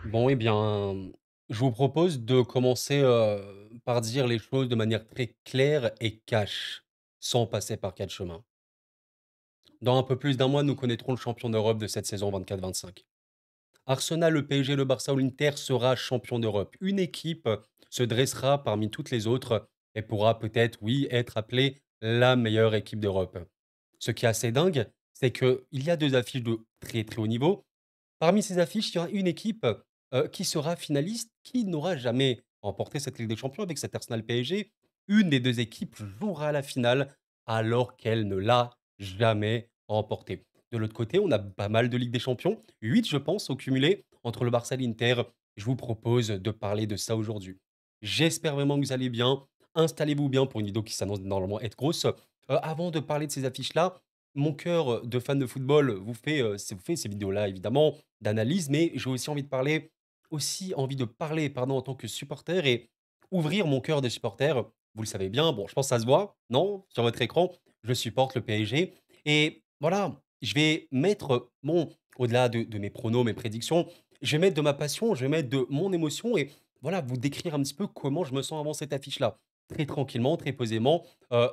Bon, eh bien, je vous propose de commencer, par dire les choses de manière très claire et cash, sans passer par 4 chemins. Dans un peu plus d'un mois, nous connaîtrons le champion d'Europe de cette saison 24-25. Arsenal, le PSG, le Barça ou l'Inter sera champion d'Europe. Une équipe se dressera parmi toutes les autres et pourra peut-être, oui, être appelée la meilleure équipe d'Europe. Ce qui est assez dingue, c'est qu'il y a 2 affiches de très, très haut niveau. Parmi ces affiches, il y aura une équipe, qui sera finaliste, qui n'aura jamais remporté cette Ligue des Champions avec cet Arsenal PSG. Une des 2 équipes jouera la finale alors qu'elle ne l'a jamais remportée. De l'autre côté, on a pas mal de Ligue des Champions, 8 je pense au cumulé entre le Barça et l'Inter. Je vous propose de parler de ça aujourd'hui. J'espère vraiment que vous allez bien. Installez-vous bien pour une vidéo qui s'annonce normalement être grosse. Avant de parler de ces affiches-là, mon cœur de fan de football vous fait ces vidéos-là évidemment d'analyse, mais j'ai aussi envie de parler, pardon, en tant que supporter et ouvrir mon cœur de supporter. Vous le savez bien, bon, je pense que ça se voit, non? Sur votre écran, je supporte le PSG et voilà, je vais mettre au-delà de mes pronos, mes prédictions, je vais mettre de ma passion, je vais mettre de mon émotion et voilà, vous décrire un petit peu comment je me sens avant cette affiche-là. Très tranquillement, très posément,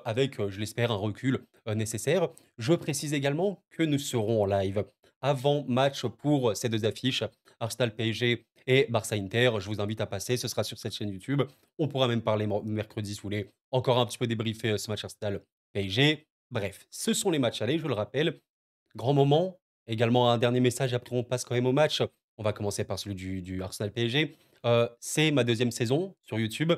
avec, je l'espère, un recul, nécessaire. Je précise également que nous serons en live avant match pour ces 2 affiches, Arsenal PSG et Barça Inter. Je vous invite à passer, ce sera sur cette chaîne YouTube. On pourra même parler mercredi si vous voulez encore un petit peu débriefer, ce match Arsenal PSG. Bref, ce sont les matchs allez, je le rappelle. Grand moment, également un dernier message, après on passe quand même au match. On va commencer par celui du Arsenal PSG. C'est ma deuxième saison sur YouTube.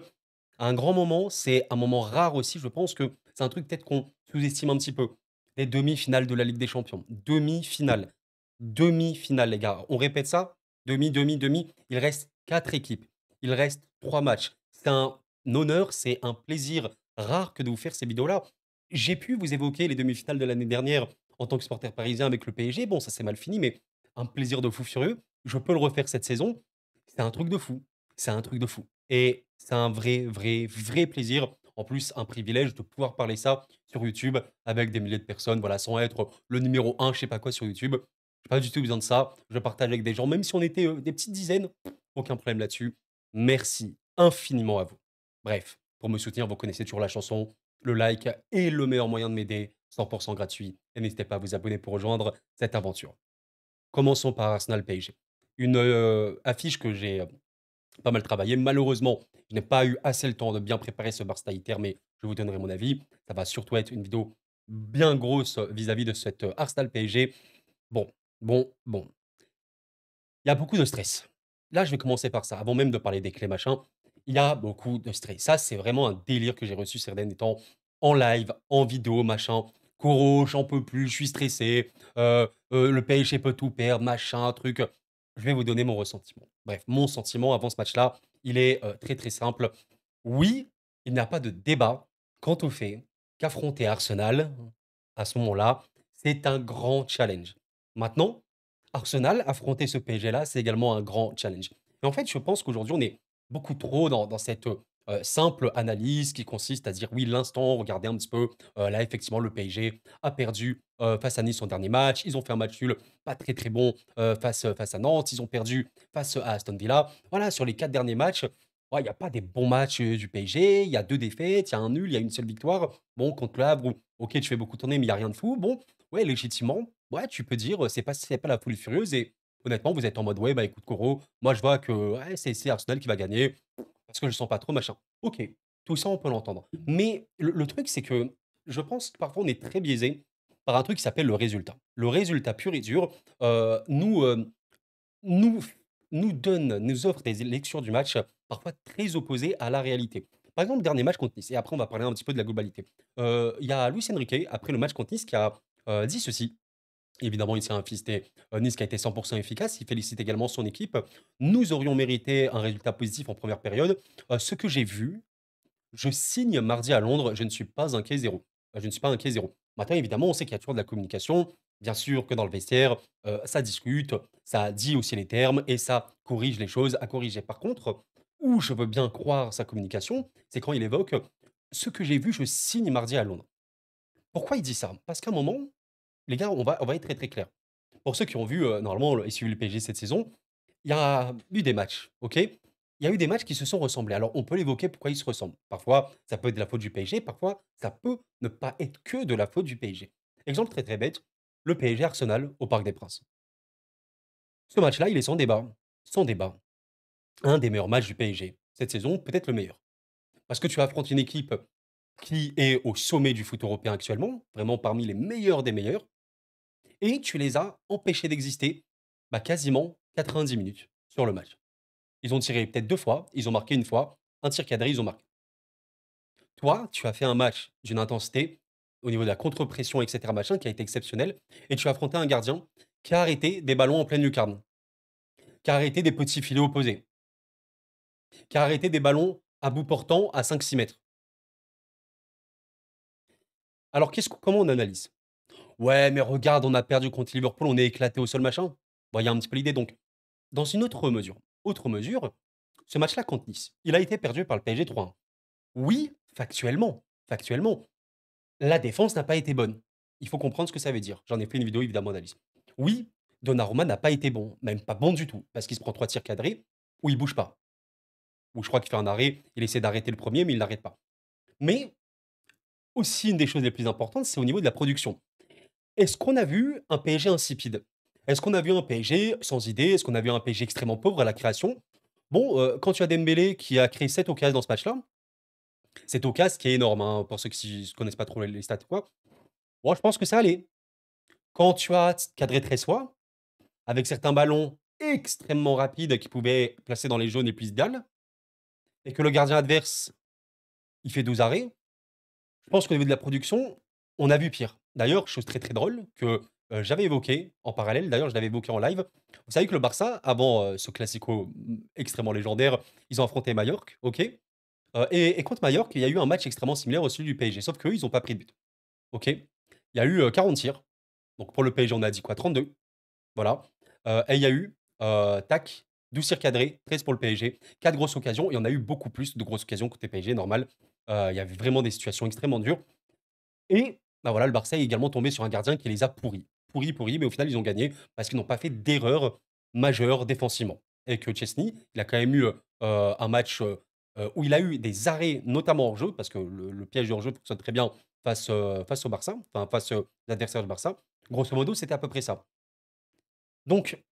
Un grand moment, c'est un moment rare aussi, je pense que c'est un truc peut-être qu'on sous-estime un petit peu. Les demi-finales de la Ligue des Champions. Demi-finale. Demi-finale, les gars. On répète ça? Demi, demi, demi. Il reste 4 équipes. Il reste 3 matchs. C'est un honneur, c'est un plaisir rare que de vous faire ces vidéos-là. J'ai pu vous évoquer les demi-finales de l'année dernière en tant que supporter parisien avec le PSG. Bon, ça s'est mal fini, mais un plaisir de fou furieux. Je peux le refaire cette saison. C'est un truc de fou. C'est un truc de fou. Et c'est un vrai, vrai, vrai plaisir. En plus, un privilège de pouvoir parler ça sur YouTube avec des milliers de personnes, voilà, sans être le numéro un, je sais pas quoi sur YouTube. J'ai pas du tout besoin de ça. Je partage avec des gens, même si on était des petites dizaines, aucun problème là-dessus. Merci infiniment à vous. Bref, pour me soutenir, vous connaissez toujours la chanson. Le like est le meilleur moyen de m'aider, 100% gratuit. Et n'hésitez pas à vous abonner pour rejoindre cette aventure. Commençons par Arsenal PSG. Une affiche que j'ai pas mal travaillé. Malheureusement, je n'ai pas eu assez le temps de bien préparer ce Barça Inter, mais je vous donnerai mon avis. Ça va surtout être une vidéo bien grosse vis-à-vis de cette Arsenal PSG. Bon, bon. Il y a beaucoup de stress. Là, je vais commencer par ça. Avant même de parler des clés, machin, il y a beaucoup de stress. Ça, c'est vraiment un délire que j'ai reçu ces derniers temps en live, en vidéo, machin. Coro, j'en peux plus, je suis stressé. Le PSG peut tout perdre, machin, truc. Je vais vous donner mon ressentiment. Bref, mon sentiment avant ce match-là, il est très très simple. Oui, il n'y a pas de débat quant au fait qu'affronter Arsenal, à ce moment-là, c'est un grand challenge. Maintenant, Arsenal, affronter ce PSG-là, c'est également un grand challenge. Et en fait, je pense qu'aujourd'hui, on est beaucoup trop dans cette, simple analyse qui consiste à dire: «Oui, l'instant, regardez un petit peu, là, effectivement, le PSG a perdu, face à Nice son dernier match. Ils ont fait un match nul pas très, très bon, face à Nantes. Ils ont perdu face à Aston Villa». Voilà, sur les 4 derniers matchs, ouais, il y a pas des bons matchs, du PSG. Il y a 2 défaites, il y a un nul, il y a une seule victoire. Bon, contre le Havre où, OK, tu fais beaucoup tourner, mais il y a rien de fou. Bon, ouais, légitimement, ouais, tu peux dire, c'est pas la folie furieuse et honnêtement, vous êtes en mode: «Ouais, bah, écoute Coro, moi je vois que, ouais, c'est Arsenal qui va gagner, parce que je sens pas trop machin». OK, tout ça on peut l'entendre. Mais le truc, c'est que je pense que parfois on est très biaisé par un truc qui s'appelle le résultat. Le résultat pur et dur, nous nous offre des lectures du match parfois très opposées à la réalité. Par exemple, le dernier match contre Nice et après on va parler un petit peu de la globalité. Il y a Luis Enrique, après le match contre Nice, qui a, dit ceci. Évidemment, il s'est infisté, Nice qui a été 100 efficace. Il félicite également son équipe. «Nous aurions mérité un résultat positif en première période. Ce que j'ai vu, je signe mardi à Londres, je ne suis pas inquiet zéro. Je ne suis pas inquiet zéro. Maintenant évidemment, on sait qu'il y a toujours de la communication. Bien sûr que dans le vestiaire, ça discute, ça dit aussi les termes et ça corrige les choses à corriger. Par contre, où je veux bien croire sa communication, c'est quand il évoque: «Ce que j'ai vu, je signe mardi à Londres». Pourquoi il dit ça? Parce qu'à un moment, les gars, on va être très, très clair. Pour ceux qui ont vu, normalement et suivi le PSG cette saison, il y a eu des matchs, OK? Il y a eu des matchs qui se sont ressemblés. Alors, on peut l'évoquer pourquoi ils se ressemblent. Parfois, ça peut être de la faute du PSG, parfois, ça peut ne pas être que de la faute du PSG. Exemple très, très bête, le PSG Arsenal au Parc des Princes. Ce match-là, il est sans débat. Sans débat. Un des meilleurs matchs du PSG. Cette saison, peut-être le meilleur. Parce que tu affrontes une équipe qui est au sommet du foot européen actuellement, vraiment parmi les meilleurs des meilleurs, et tu les as empêchés d'exister, bah, quasiment 90 minutes sur le match. Ils ont tiré peut-être 2 fois, ils ont marqué une fois, un tir cadré, ils ont marqué. Toi, tu as fait un match d'une intensité au niveau de la contre-pression et cetera machin qui a été exceptionnel et tu as affronté un gardien qui a arrêté des ballons en pleine lucarne, qui a arrêté des petits filets opposés, qui a arrêté des ballons à bout portant à 5-6 mètres. Alors comment on analyse? «Ouais, mais regarde, on a perdu contre Liverpool, on est éclaté au sol, machin». Bon, il y a un petit peu l'idée donc dans une autre mesure, ce match-là contre Nice, il a été perdu par le PSG 3-1. Oui, factuellement, la défense n'a pas été bonne. Il faut comprendre ce que ça veut dire. J'en ai fait une vidéo évidemment d'analyse. Oui, Donnarumma n'a pas été bon, même pas bon du tout, parce qu'il se prend 3 tirs cadrés où il bouge pas. Où je crois qu'il fait un arrêt, il essaie d'arrêter le premier, mais il l'arrête pas. Mais aussi une des choses les plus importantes, c'est au niveau de la production. Est-ce qu'on a vu un PSG insipide? Est-ce qu'on a vu un PSG sans idée? Est-ce qu'on a vu un PSG extrêmement pauvre à la création? Bon, quand tu as Dembélé qui a créé 7 occasions dans ce match-là, cette occasion qui est énorme, hein, pour ceux qui ne connaissent pas trop les stats ou quoi. Moi, je pense que ça allait. Quand tu as cadré Tressois, avec certains ballons extrêmement rapides qui pouvaient placer dans les jaunes les plus idéales, et que le gardien adverse, il fait 12 arrêts, je pense qu'au niveau de la production, on a vu pire. D'ailleurs, chose très, très drôle que, j'avais évoqué en parallèle, d'ailleurs je l'avais évoqué en live. Vous savez que le Barça, avant, ce classico, extrêmement légendaire, ils ont affronté Majorque, OK? Et contre Majorque, il y a eu un match extrêmement similaire au celui du PSG, sauf qu'eux, ils ont pas pris de but, OK? Il y a eu, 40 tirs, donc pour le PSG, on a dit quoi? 32. Voilà, et il y a eu, tac, 12 tirs cadrés, 13 pour le PSG, 4 grosses occasions. Il y en a eu beaucoup plus de grosses occasions côté PSG, normal. Il y avait vraiment des situations extrêmement dures et bah, voilà, le Barça est également tombé sur un gardien qui les a pourris. Pourris, pourris, mais au final, ils ont gagné parce qu'ils n'ont pas fait d'erreur majeure défensivement et que Chesney, il a quand même eu, un match, où il a eu des arrêts, notamment hors jeu, parce que le piège du hors jeu fonctionne très bien face au Barça, enfin face, aux adversaires du Barça. Grosso modo, c'était à peu près ça. Donc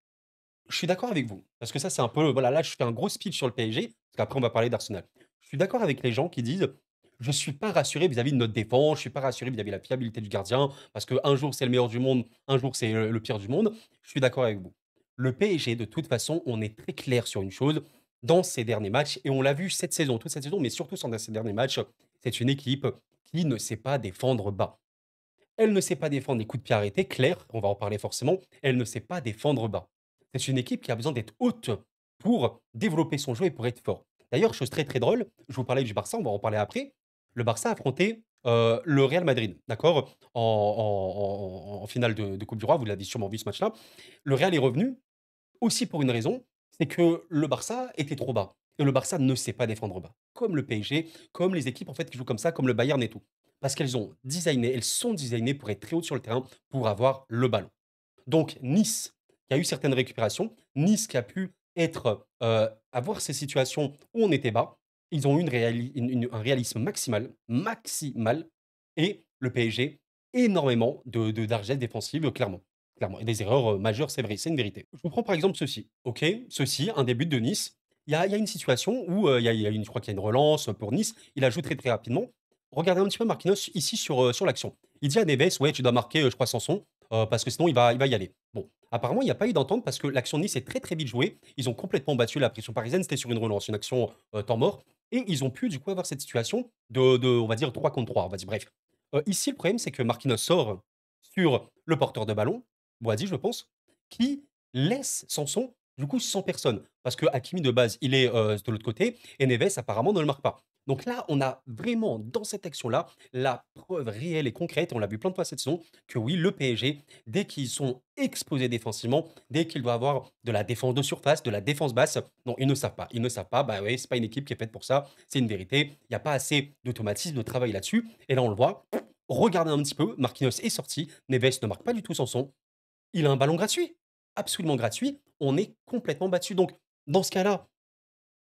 je suis d'accord avec vous, parce que ça, c'est un peu voilà, là, je fais un gros speech sur le PSG, parce qu'après on va parler d'Arsenal. Je suis d'accord avec les gens qui disent: «Je suis pas rassuré vis-à-vis de notre défense, je suis pas rassuré vis-à-vis de la fiabilité du gardien, parce qu'un jour c'est le meilleur du monde, un jour c'est le pire du monde». Je suis d'accord avec vous. Le PSG, de toute façon, on est très clair sur une chose, dans ces derniers matchs et on l'a vu cette saison, toute cette saison, mais surtout sur ces derniers matchs, c'est une équipe qui ne sait pas défendre bas. Elle ne sait pas défendre les coups de pied arrêtés, clair, on va en parler forcément. Elle ne sait pas défendre bas. C'est une équipe qui a besoin d'être haute pour développer son jeu et pour être fort. D'ailleurs, chose très très drôle, je vous parlais du Barça, on va en parler après. Le Barça a affronté le Real Madrid, d'accord, en finale de Coupe du Roi, vous l'avez sûrement vu ce match-là. Le Real est revenu aussi pour une raison, c'est que le Barça était trop bas. Et le Barça ne sait pas défendre bas. Comme le PSG, comme les équipes en fait qui jouent comme ça, comme le Bayern et tout. Parce qu'elles ont designé, elles sont designées pour être très hautes sur le terrain, pour avoir le ballon. Donc Nice, qui a eu certaines récupérations, Nice qui a pu être, avoir ces situations où on était bas, ils ont eu un réalisme maximal et le PSG, énormément de largesse défensive, clairement et des erreurs, majeures, c'est vrai, c'est une vérité. Je vous prends par exemple ceci, OK? Ceci, un début de Nice. Il y a une situation où, il y a une je crois qu'il y a une relance pour Nice. Il a joué très, très rapidement. Regardez un petit peu Marquinhos ici sur l'action. Il dit à Neves: «Ouais, tu dois marquer, je crois Sanson, parce que sinon il va y aller». Bon, apparemment il n'y a pas eu d'entente parce que l'action de Nice est très, très vite jouée. Ils ont complètement battu la pression parisienne, c'était sur une relance, une action, temps mort et ils ont pu du coup avoir cette situation de on va dire 3 contre 3, on va dire, bref. Ici le problème c'est que Marquinhos sort sur le porteur de ballon, Boadi je pense, qui laisse Sanson du coup sans personne. Parce que Hakimi de base il est, de l'autre côté et Neves apparemment ne le marque pas. Donc là, on a vraiment dans cette action-là, la preuve réelle et concrète, et on l'a vu plein de fois cette saison, que oui, le PSG, dès qu'ils sont exposés défensivement, dès qu'il doit avoir de la défense de surface, de la défense basse, non, ils ne savent pas. Ils ne savent pas, bah oui, c'est pas une équipe qui est faite pour ça, c'est une vérité. Il n'y a pas assez d'automatisme, de travail là-dessus. Et là, on le voit. Regardez un petit peu, Marquinhos est sorti, Neves ne marque pas du tout Sanson. Il a un ballon gratuit, absolument gratuit. on est complètement battu. Donc, dans ce cas-là,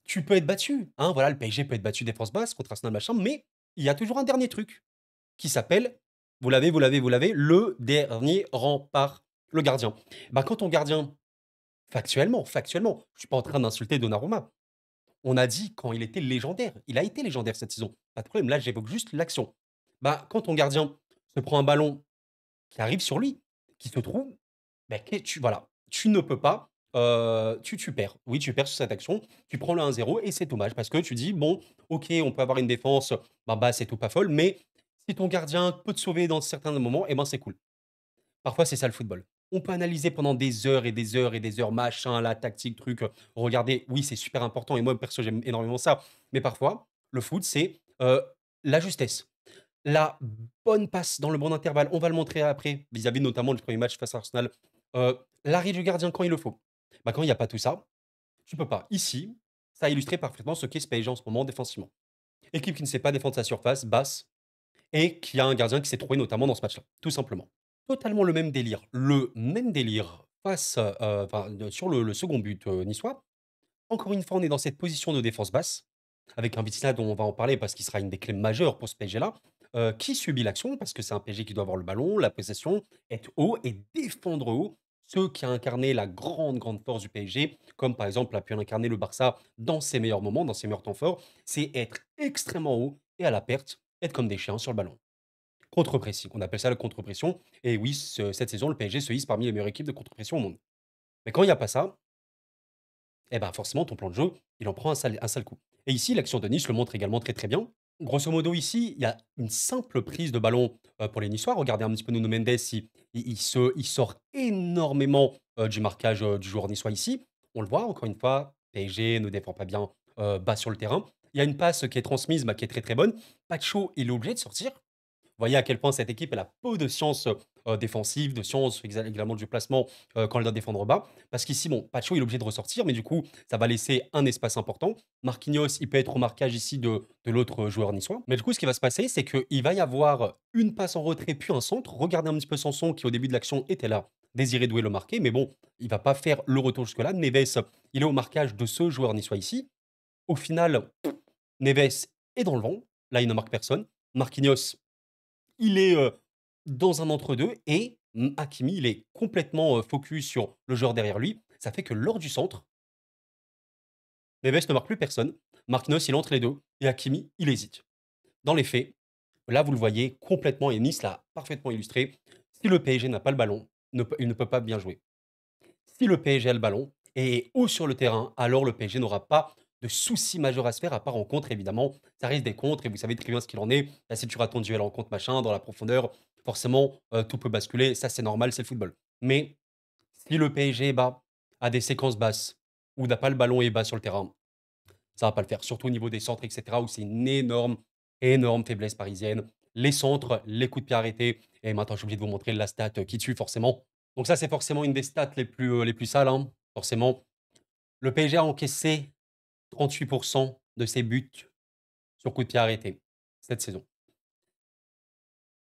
tu peux être battu, hein, voilà, le PSG peut être battu défense basse contre Arsenal, machin, mais il y a toujours un dernier truc qui s'appelle, vous l'avez, le dernier rempart, le gardien. Bah, quand ton gardien, factuellement, je suis pas en train d'insulter Donnarumma. On a dit quand il était légendaire. Il a été légendaire cette saison. Pas de problème, là, j'évoque juste l'action. Bah, quand ton gardien se prend un ballon qui arrive sur lui, qui se trouve, bah, voilà, tu ne peux pas, tu perds. Oui, tu perds sur cette action, tu prends le 1-0 et c'est dommage parce que tu dis: «Bon, OK, on peut avoir une défense, bah, basse et tout, pas folle, mais si ton gardien peut te sauver dans certains moments, et ben, c'est cool». Parfois, c'est ça le football. On peut analyser pendant des heures et des heures et des heures, machin, la tactique, truc, regarder. Oui, c'est super important et moi, perso, j'aime énormément ça. Mais parfois, le foot, c'est, la justesse. La bonne passe dans le bon intervalle, on va le montrer après, vis-à-vis notamment du premier match face à Arsenal. L'arrêt du gardien quand il le faut. Bah, quand il y a pas tout ça, tu peux pas. Ici, ça a illustré parfaitement ce qu'est ce PSG en ce moment défensivement. Équipe qui ne sait pas défendre sa surface basse et qui a un gardien qui s'est trouvé notamment dans ce match-là, tout simplement. Totalement le même délire. Le même délire face, enfin, sur le second but, niçois. Encore une fois, on est dans cette position de défense basse, avec un Vitinha dont on va en parler parce qu'il sera une des clés majeures pour ce PSG-là, qui subit l'action parce que c'est un PSG qui doit avoir le ballon, la possession, être haut et défendre haut. Ce qui a incarné la grande, grande force du PSG, comme par exemple a pu incarner le Barça dans ses meilleurs moments, dans ses meilleurs temps forts, c'est être extrêmement haut et à la perte, être comme des chiens sur le ballon. Contre-pressing, on appelle ça la contre-pression et oui, cette saison, le PSG se hisse parmi les meilleures équipes de contre-pression au monde. Mais quand il y a pas ça, eh ben, forcément, ton plan de jeu, il en prend un sale coup. Et ici, l'action de Nice le montre également très, très bien. Grosso modo, ici, il y a une simple prise de ballon, pour les Niçois. Regardez un petit peu Nuno Mendes, il sort énormément, du marquage, du joueur niçois ici. On le voit, encore une fois, PSG ne défend pas bien, bas sur le terrain. Il y a une passe qui est transmise, bah, qui est très, très bonne. Pacho, il est obligé de sortir. Voyez à quel point cette équipe elle a peu de science, défensive, de science également du placement, quand elle doit défendre bas. Parce qu'ici, bon, Pacho, il est obligé de ressortir, mais du coup, ça va laisser un espace important. Marquinhos, il peut être au marquage ici de l'autre joueur niçois. Mais du coup, ce qui va se passer, c'est qu'il va y avoir une passe en retrait, puis un centre. Regardez un petit peu Sanson qui, au début de l'action, était là, désiré douer le marquer, mais bon, il va pas faire le retour jusque-là. Neves, il est au marquage de ce joueur niçois ici. Au final, Neves est dans le vent. Là, il ne marque personne. Marquinhos, il est, dans un entre-deux et Hakimi, il est complètement, focus sur le joueur derrière lui. Ça fait que lors du centre, Neves ne marque plus personne. Marquinhos, il entre les 2 et Hakimi, il hésite. Dans les faits, là, vous le voyez complètement et Nice l'a parfaitement illustré. Si le PSG n'a pas le ballon, il ne peut pas bien jouer. Si le PSG a le ballon et est haut sur le terrain, alors le PSG n'aura pas de soucis majeurs à se faire, à part en contre, évidemment. Ça risque des contres et vous savez très bien ce qu'il en est. Là, si tu rates ton duel en contre, machin, dans la profondeur, forcément, tout peut basculer. Ça, c'est normal, c'est le football. Mais si le PSG est bas, a des séquences basses, ou n'a pas le ballon et est bas sur le terrain, ça va pas le faire. Surtout au niveau des centres, etc., où c'est une énorme, énorme faiblesse parisienne. Les centres, les coups de pied arrêtés. Et maintenant, je suis obligé de vous montrer la stat qui tue forcément. Donc ça, c'est forcément une des stats les plus sales, hein, forcément. Le PSG a encaissé 38 de ses buts sur coup de pied arrêté cette saison.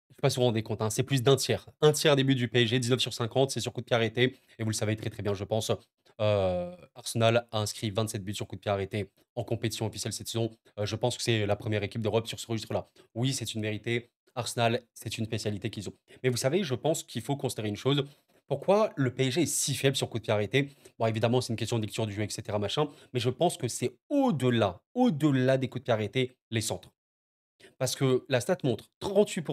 Je sais pas si vous vous rendez compte, hein, c'est plus d'un tiers. Un tiers des buts du PSG, 19 sur 50, c'est sur coup de pied arrêté et vous le savez très, très bien, je pense. Arsenal a inscrit 27 buts sur coup de pied arrêté en compétition officielle cette saison. Je pense que c'est la première équipe d'Europe sur ce registre-là. Oui, c'est une vérité. Arsenal, c'est une spécialité qu'ils ont. Mais vous savez, je pense qu'il faut considérer une chose. Pourquoi le PSG est si faible sur coup de pied arrêté? Bon, évidemment, c'est une question de lecture du jeu, etc., machin, mais je pense que c'est au-delà des coups de pied arrêtés, les centres. Parce que la stat montre 38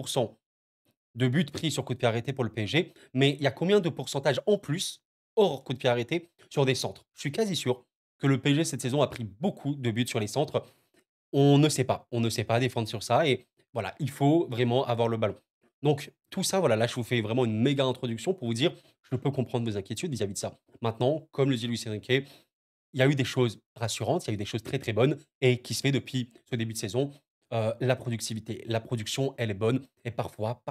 de buts pris sur coup de pied arrêté pour le PSG, mais il y a combien de pourcentage en plus, hors coup de pied arrêté, sur des centres? Je suis quasi sûr que le PSG cette saison a pris beaucoup de buts sur les centres. On ne sait pas défendre sur ça et voilà, il faut vraiment avoir le ballon. Donc tout ça, voilà, là je vous fais vraiment une méga introduction pour vous dire, je peux comprendre vos inquiétudes vis-à-vis de ça. Maintenant, comme le dit Luis Enrique, il y a eu des choses rassurantes, il y a eu des choses très, très bonnes et qui se fait depuis ce début de saison. La productivité, la production, elle est bonne et parfois,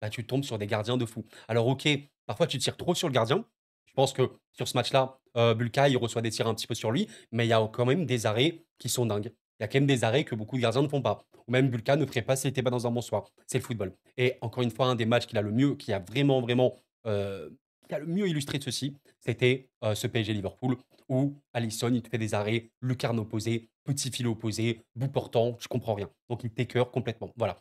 bah, tu tombes sur des gardiens de fou. Alors OK, parfois tu tires trop sur le gardien. Je pense que sur ce match-là, Bulka, il reçoit des tirs un petit peu sur lui, mais il y a quand même des arrêts qui sont dingues. Il y a quand même des arrêts que beaucoup de gardiens ne font pas. Ou même Bulka ne ferait pas s'il n'était pas dans un bon soir. C'est le football. Et encore une fois, un des matchs qu'il a le mieux, qui a vraiment, vraiment, qui a le mieux illustré ceci, c'était, ce PSG Liverpool où Alisson, il te fait des arrêts, lucarne opposée, petit filet opposé, bout portant, je comprends rien. Donc il t'écœure complètement. Voilà.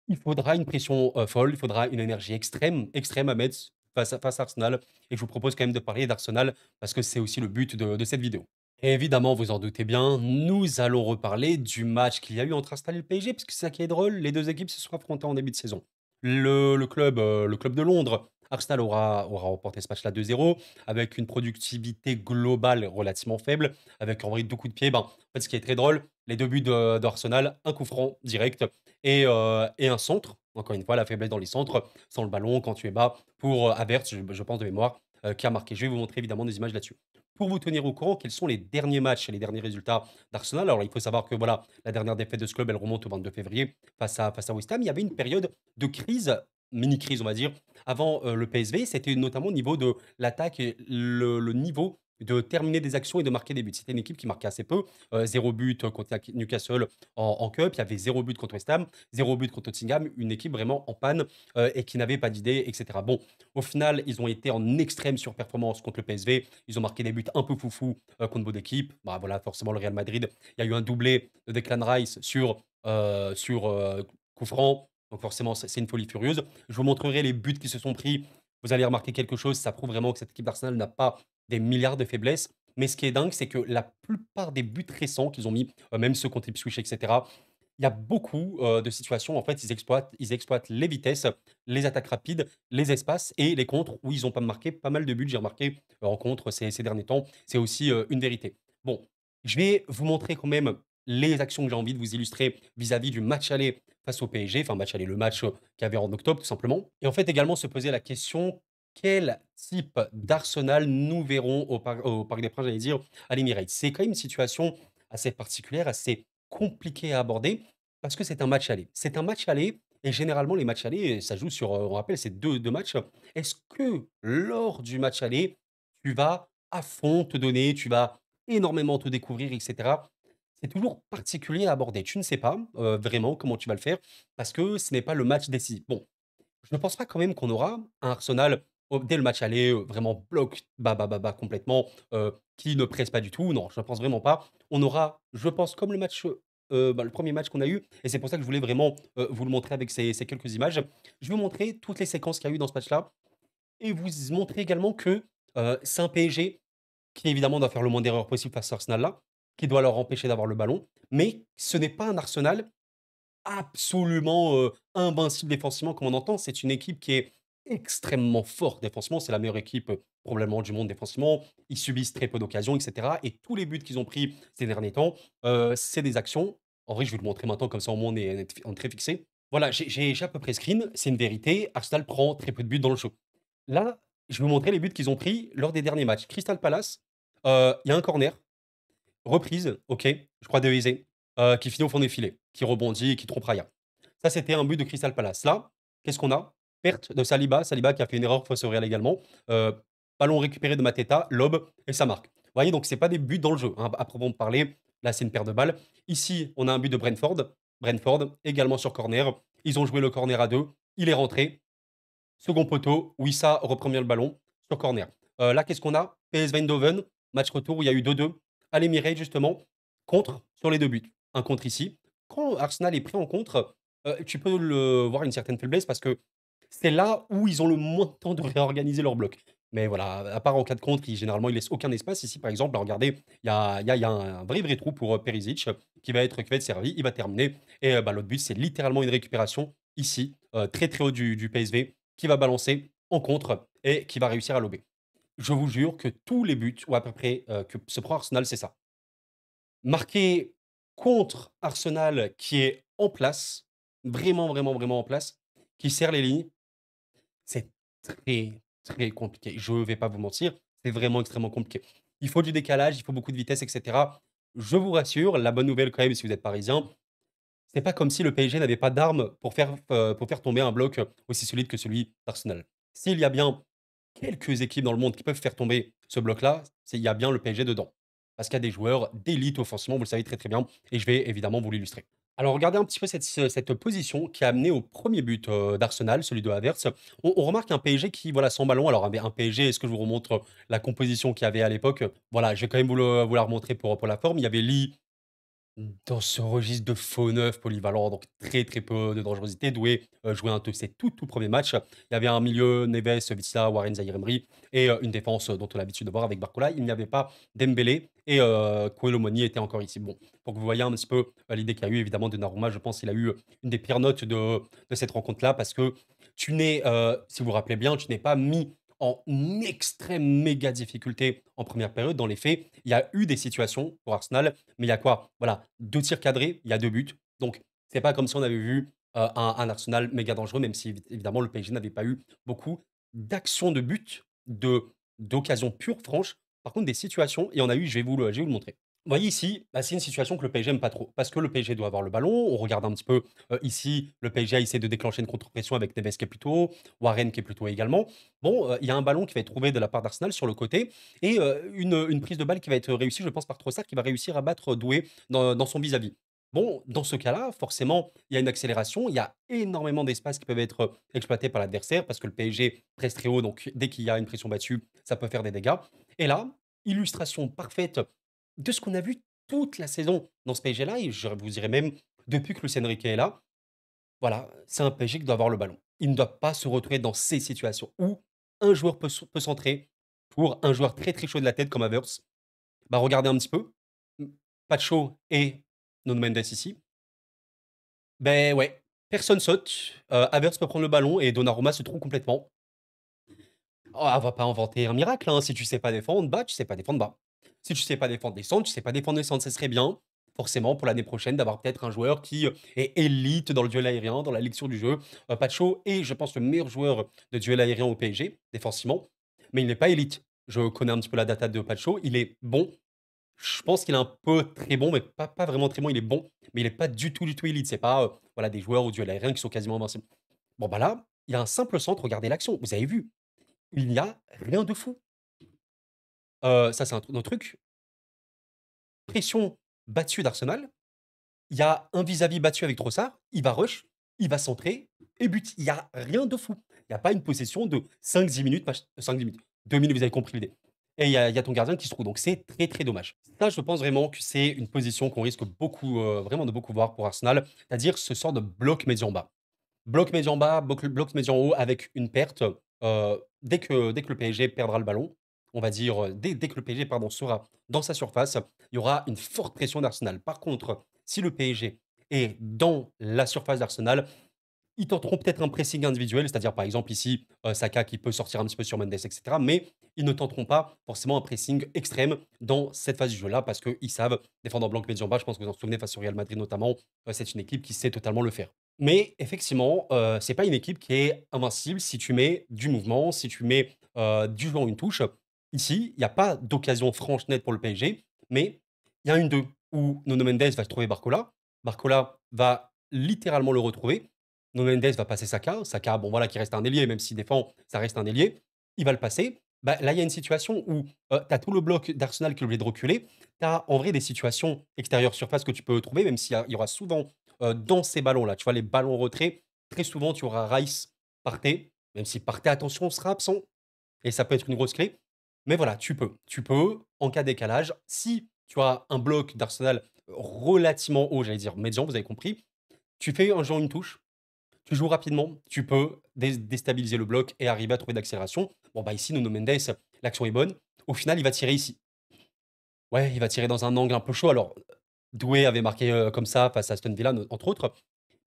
Il faudra une pression, folle, il faudra une énergie extrême, extrême à mettre face à Arsenal et je vous propose quand même de parler d'Arsenal parce que c'est aussi le but de cette vidéo. Et évidemment, vous en doutez bien, nous allons reparler du match qu'il y a eu entre Arsenal et le PSG, parce que c'est ça qui est drôle, les 2 équipes se sont affrontées en début de saison. Le club de Londres, Arsenal aura remporté ce match-là 2-0, avec une productivité globale relativement faible, avec en vrai 2 coups de pied. Ben, en fait, ce qui est très drôle, les 2 buts d'Arsenal, un coup franc direct et un centre. Encore une fois, la faiblesse dans les centres, sans le ballon, quand tu es bas, pour Havertz, je pense de mémoire, qui a marqué. Je vais vous montrer évidemment des images là-dessus. Pour vous tenir au courant, quels sont les derniers matchs et les derniers résultats d'Arsenal. Alors, il faut savoir que voilà, la dernière défaite de ce club, elle remonte au 22 février face à West Ham. Il y avait une période de crise, mini-crise, on va dire, avant le PSV. C'était notamment au niveau de l'attaque et le niveau de terminer des actions et de marquer des buts. C'était une équipe qui marquait assez peu. 0 but contre Newcastle en Cup. Il y avait 0 but contre West Ham, 0 but contre Tottenham. Une équipe vraiment en panne et qui n'avait pas d'idée, etc. Bon, au final, ils ont été en extrême surperformance contre le PSV. Ils ont marqué des buts un peu foufou contre d'autres équipes. Bah, voilà, forcément, le Real Madrid, il y a eu un doublé de Declan Rice sur coup franc. Donc forcément, c'est une folie furieuse. Je vous montrerai les buts qui se sont pris. Vous allez remarquer quelque chose, ça prouve vraiment que cette équipe d'Arsenal n'a pas des milliards de faiblesses. Mais ce qui est dingue, c'est que la plupart des buts récents qu'ils ont mis, même ceux contre Ipswich, etc., il y a beaucoup de situations, en fait, ils exploitent les vitesses, les attaques rapides, les espaces et les contres où ils ont pas marqué pas mal de buts. J'ai remarqué en contre ces derniers temps. C'est aussi une vérité. Bon, je vais vous montrer quand même les actions que j'ai envie de vous illustrer vis-à-vis du match aller face au PSG. Enfin, match aller, le match qu'il y avait en octobre, tout simplement. Et en fait, également se poser la question quel type d'Arsenal nous verrons au Parc des Princes, j'allais dire, à l'Emirates. C'est quand même une situation assez particulière, assez compliquée à aborder parce que c'est un match aller. C'est un match aller et généralement les matchs allers, ça joue sur, on rappelle, c'est deux matchs. Est-ce que lors du match aller, tu vas à fond te donner, tu vas énormément te découvrir et cetera? C'est toujours particulier à aborder. Tu ne sais pas, vraiment comment tu vas le faire parce que ce n'est pas le match décisif. Bon, je ne pense pas quand même qu'on aura un Arsenal, dès le match aller, vraiment bloc bas, bas, bas, bas complètement, qui ne presse pas du tout. Non, je ne pense vraiment pas. On aura, je pense, comme le match, bah, le premier match qu'on a eu et c'est pour ça que je voulais vraiment, vous le montrer avec ces quelques images. Je vais vous montrer toutes les séquences qu'il y a eu dans ce match-là et vous montrer également que, c'est un PSG qui évidemment doit faire le moins d'erreurs possible face à Arsenal-là, qui doit leur empêcher d'avoir le ballon, mais ce n'est pas un Arsenal absolument, invincible défensivement comme on entend. C'est une équipe qui est extrêmement forte défensivement. C'est la meilleure équipe, probablement du monde défensivement. Ils subissent très peu d'occasions et cetera et tous les buts qu'ils ont pris ces derniers temps, c'est des actions. En vrai, je vais le montrer maintenant comme ça au moins on est très fixé. Voilà, j'ai à peu près screen, c'est une vérité. Arsenal prend très peu de buts dans le jeu. Là, je vais vous montrer les buts qu'ils ont pris lors des derniers matchs. Crystal Palace, il y a un corner, reprise, OK, je crois de Eze, qui finit au fond des filets, qui rebondit et qui trompe Raya. Ça, c'était un but de Crystal Palace. Là, qu'est-ce qu'on a? Perte de Saliba, Saliba qui a fait une erreur face au Real également. Ballon récupéré de Mateta, lob et ça marque. Vous voyez, donc c'est pas des buts dans le jeu, hein, à proprement parler. Là, c'est une paire de balles. Ici, on a un but de Brentford. Brentford, également sur corner. Ils ont joué le corner à 2. Il est rentré. Second poteau, Wissa reprend bien le ballon sur corner. Là, qu'est-ce qu'on a? PSV Eindhoven, match retour où il y a eu 2-2 à l'Emirates justement, contre sur les 2 buts. Un contre ici. Quand Arsenal est pris en contre, tu peux le voir une certaine faiblesse parce que c'est là où ils ont le moins de temps de réorganiser leur bloc. Mais voilà, à part en cas de contre, généralement, ils laissent aucun espace. Ici, par exemple, là, regardez, il y a un vrai trou pour, Perisic, qui va être servi, il va terminer et bah, l'autre but, c'est littéralement une récupération ici, très, très haut du PSV qui va balancer en contre et qui va réussir à lober. Je vous jure que tous les buts, ou à peu près, que se prend Arsenal, c'est ça. Marqué contre Arsenal qui est en place, vraiment, vraiment, vraiment en place, qui serre les lignes, c'est très, très compliqué. Je ne vais pas vous mentir, c'est vraiment extrêmement compliqué. Il faut du décalage, il faut beaucoup de vitesse, et cetera. Je vous rassure, la bonne nouvelle quand même, si vous êtes parisien, c'est pas comme si le PSG n'avait pas d'armes pour faire tomber un bloc aussi solide que celui d'Arsenal. S'il y a bien quelques équipes dans le monde qui peuvent faire tomber ce bloc-là, il y a bien le PSG dedans. Parce qu'il y a des joueurs d'élite offensivement, vous le savez très très bien, et je vais évidemment vous l'illustrer. Alors regardez un petit peu cette position qui a amené au premier but, d'Arsenal, celui de Havertz. On remarque un PSG qui, voilà, sans ballon, alors un PSG, est-ce que je vous remontre la composition qu'il y avait à l'époque? Voilà, je vais quand même vous la remontrer pour la forme. Il y avait Lee dans ce registre de faux neuf polyvalent, donc très, très peu de dangerosité. Doué, jouait un de ses tout premiers matchs. Il y avait un milieu, Neves, Witsla, Warren Zaïre-Emery et une défense, dont on a l'habitude de voir avec Barcola. Il n'y avait pas Dembélé et Koulibaly était encore ici. Bon, pour que vous voyez un petit peu, l'idée qu'il y a eu évidemment de Donnarumma, je pense qu'il a eu, une des pires notes de cette rencontre-là parce que si vous vous rappelez bien, tu n'es pas mis en extrême méga difficulté en première période. Dans les faits, il y a eu des situations pour Arsenal mais il y a quoi? Voilà, 2 tirs cadrés, il y a 2 buts. Donc, c'est pas comme si on avait vu, un Arsenal méga dangereux, même si évidemment le PSG n'avait pas eu beaucoup d'actions de but, d'occasions pures, franches. Par contre, des situations, il y en a eu, je vais vous le montrer. Vous voyez ici, bah, c'est une situation que le PSG aime pas trop, parce que le PSG doit avoir le ballon. On regarde un petit peu, ici, le PSG a essayé de déclencher une contre-pression avec Neves qui est plutôt haut, Warren qui est plutôt haut également. Bon, il y a un ballon qui va être trouvé de la part d'Arsenal sur le côté et une prise de balle qui va être réussie, je pense, par Trossard qui va réussir à battre Doué dans son vis-à-vis. Bon, dans ce cas-là, forcément, il y a une accélération, il y a énormément d'espace qui peuvent être exploités par l'adversaire parce que le PSG reste très haut, donc dès qu'il y a une pression battue, ça peut faire des dégâts. Et là, illustration parfaite de ce qu'on a vu toute la saison dans ce PSG-là, et je vous dirais même depuis que Luis Enrique est là, voilà, c'est un PSG qui doit avoir le ballon. Il ne doit pas se retrouver dans ces situations où un joueur peut centrer pour un joueur très, très chaud de la tête comme Havertz. Bah, regardez un petit peu, mmh, Pacho et Nuno Mendes ici. Ben ouais, personne saute, Havertz peut prendre le ballon et Donnarumma se trompe complètement. Oh, on va pas inventer un miracle, hein. Si tu sais pas défendre, bah, tu sais pas défendre, bah. Si tu sais pas défendre, descendre, tu sais pas défendre, descendre. Ce serait bien, forcément, pour l'année prochaine, d'avoir peut-être un joueur qui, est élite dans le duel aérien, dans la lecture du jeu. Pacho est, je pense, le meilleur joueur de duel aérien au PSG, défensivement, mais il n'est pas élite. Je connais un petit peu la data de Pacho, il est bon. Je pense qu'il est un peu très bon, mais pas vraiment très bon, il est bon, mais il est pas du tout élite. C'est pas, voilà, des joueurs au duel aérien qui sont quasiment invincibles. Bon, bah, là, il y a un simple centre, regardez l'action, vous avez vu? Il n'y a rien de fou. Ça, c'est un truc. Pression battue d'Arsenal. Il y a un vis-à-vis battu avec Trossard. Il va rush, il va centrer et but. Il y a rien de fou. Il y a pas une possession de 5-10 minutes, 5-10 minutes, 2 minutes, vous avez compris l'idée. Et il y a ton gardien qui se trouve. Donc c'est très, très dommage. Ça, je pense vraiment que c'est une position qu'on risque beaucoup, vraiment de beaucoup voir pour Arsenal, c'est-à-dire ce sort de bloc médian bas. Bloc médian bas, bloc médian haut avec une perte, dès que le PSG perdra le ballon, on va dire, dès que le PSG, pardon, sera dans sa surface, il y aura une forte pression d'Arsenal. Par contre, si le PSG est dans la surface d'Arsenal, ils tenteront peut-être un pressing individuel, c'est-à-dire, par exemple, ici, Saka qui peut sortir un petit peu sur Mendes et cetera, mais ils ne tenteront pas forcément un pressing extrême dans cette phase du jeu-là parce qu'ils savent défendre en bloc médian bas. Je pense que vous en souvenez face au Real Madrid notamment, c'est une équipe qui sait totalement le faire. Mais effectivement, c'est pas une équipe qui est invincible si tu mets du mouvement, si tu mets, du jeu en une touche. Ici, il y a pas d'occasion franche nette pour le PSG, mais il y a une 2 où Nuno Mendes va trouver Barcola. Barcola va littéralement le retrouver. Nuno Mendes va passer Saka. Saka, bon voilà, qui reste un ailier, même s'il défend, ça reste un ailier. Il va le passer. Bah, là, il y a une situation où, tu as tout le bloc d'Arsenal qui est obligé de reculer. Tu as en vrai des situations extérieures surface que tu peux trouver, même s'il y aura souvent dans ces ballons-là, tu vois, les ballons en retrait, très souvent, tu auras Rice, Partey, même si Partey, attention, sera absent et ça peut être une grosse clé. Mais voilà, tu peux, en cas de décalage, si tu as un bloc d'Arsenal relativement haut, j'allais dire médian, vous avez compris, tu fais un jeu en une touche, tu joues rapidement, tu peux déstabiliser le bloc et arriver à trouver de l'accélération. Bon, bah ici, Nuno Mendes, l'action est bonne. Au final, il va tirer ici. Ouais, il va tirer dans un angle un peu chaud. Alors, Doué avait marqué comme ça face à Aston Villa, entre autres.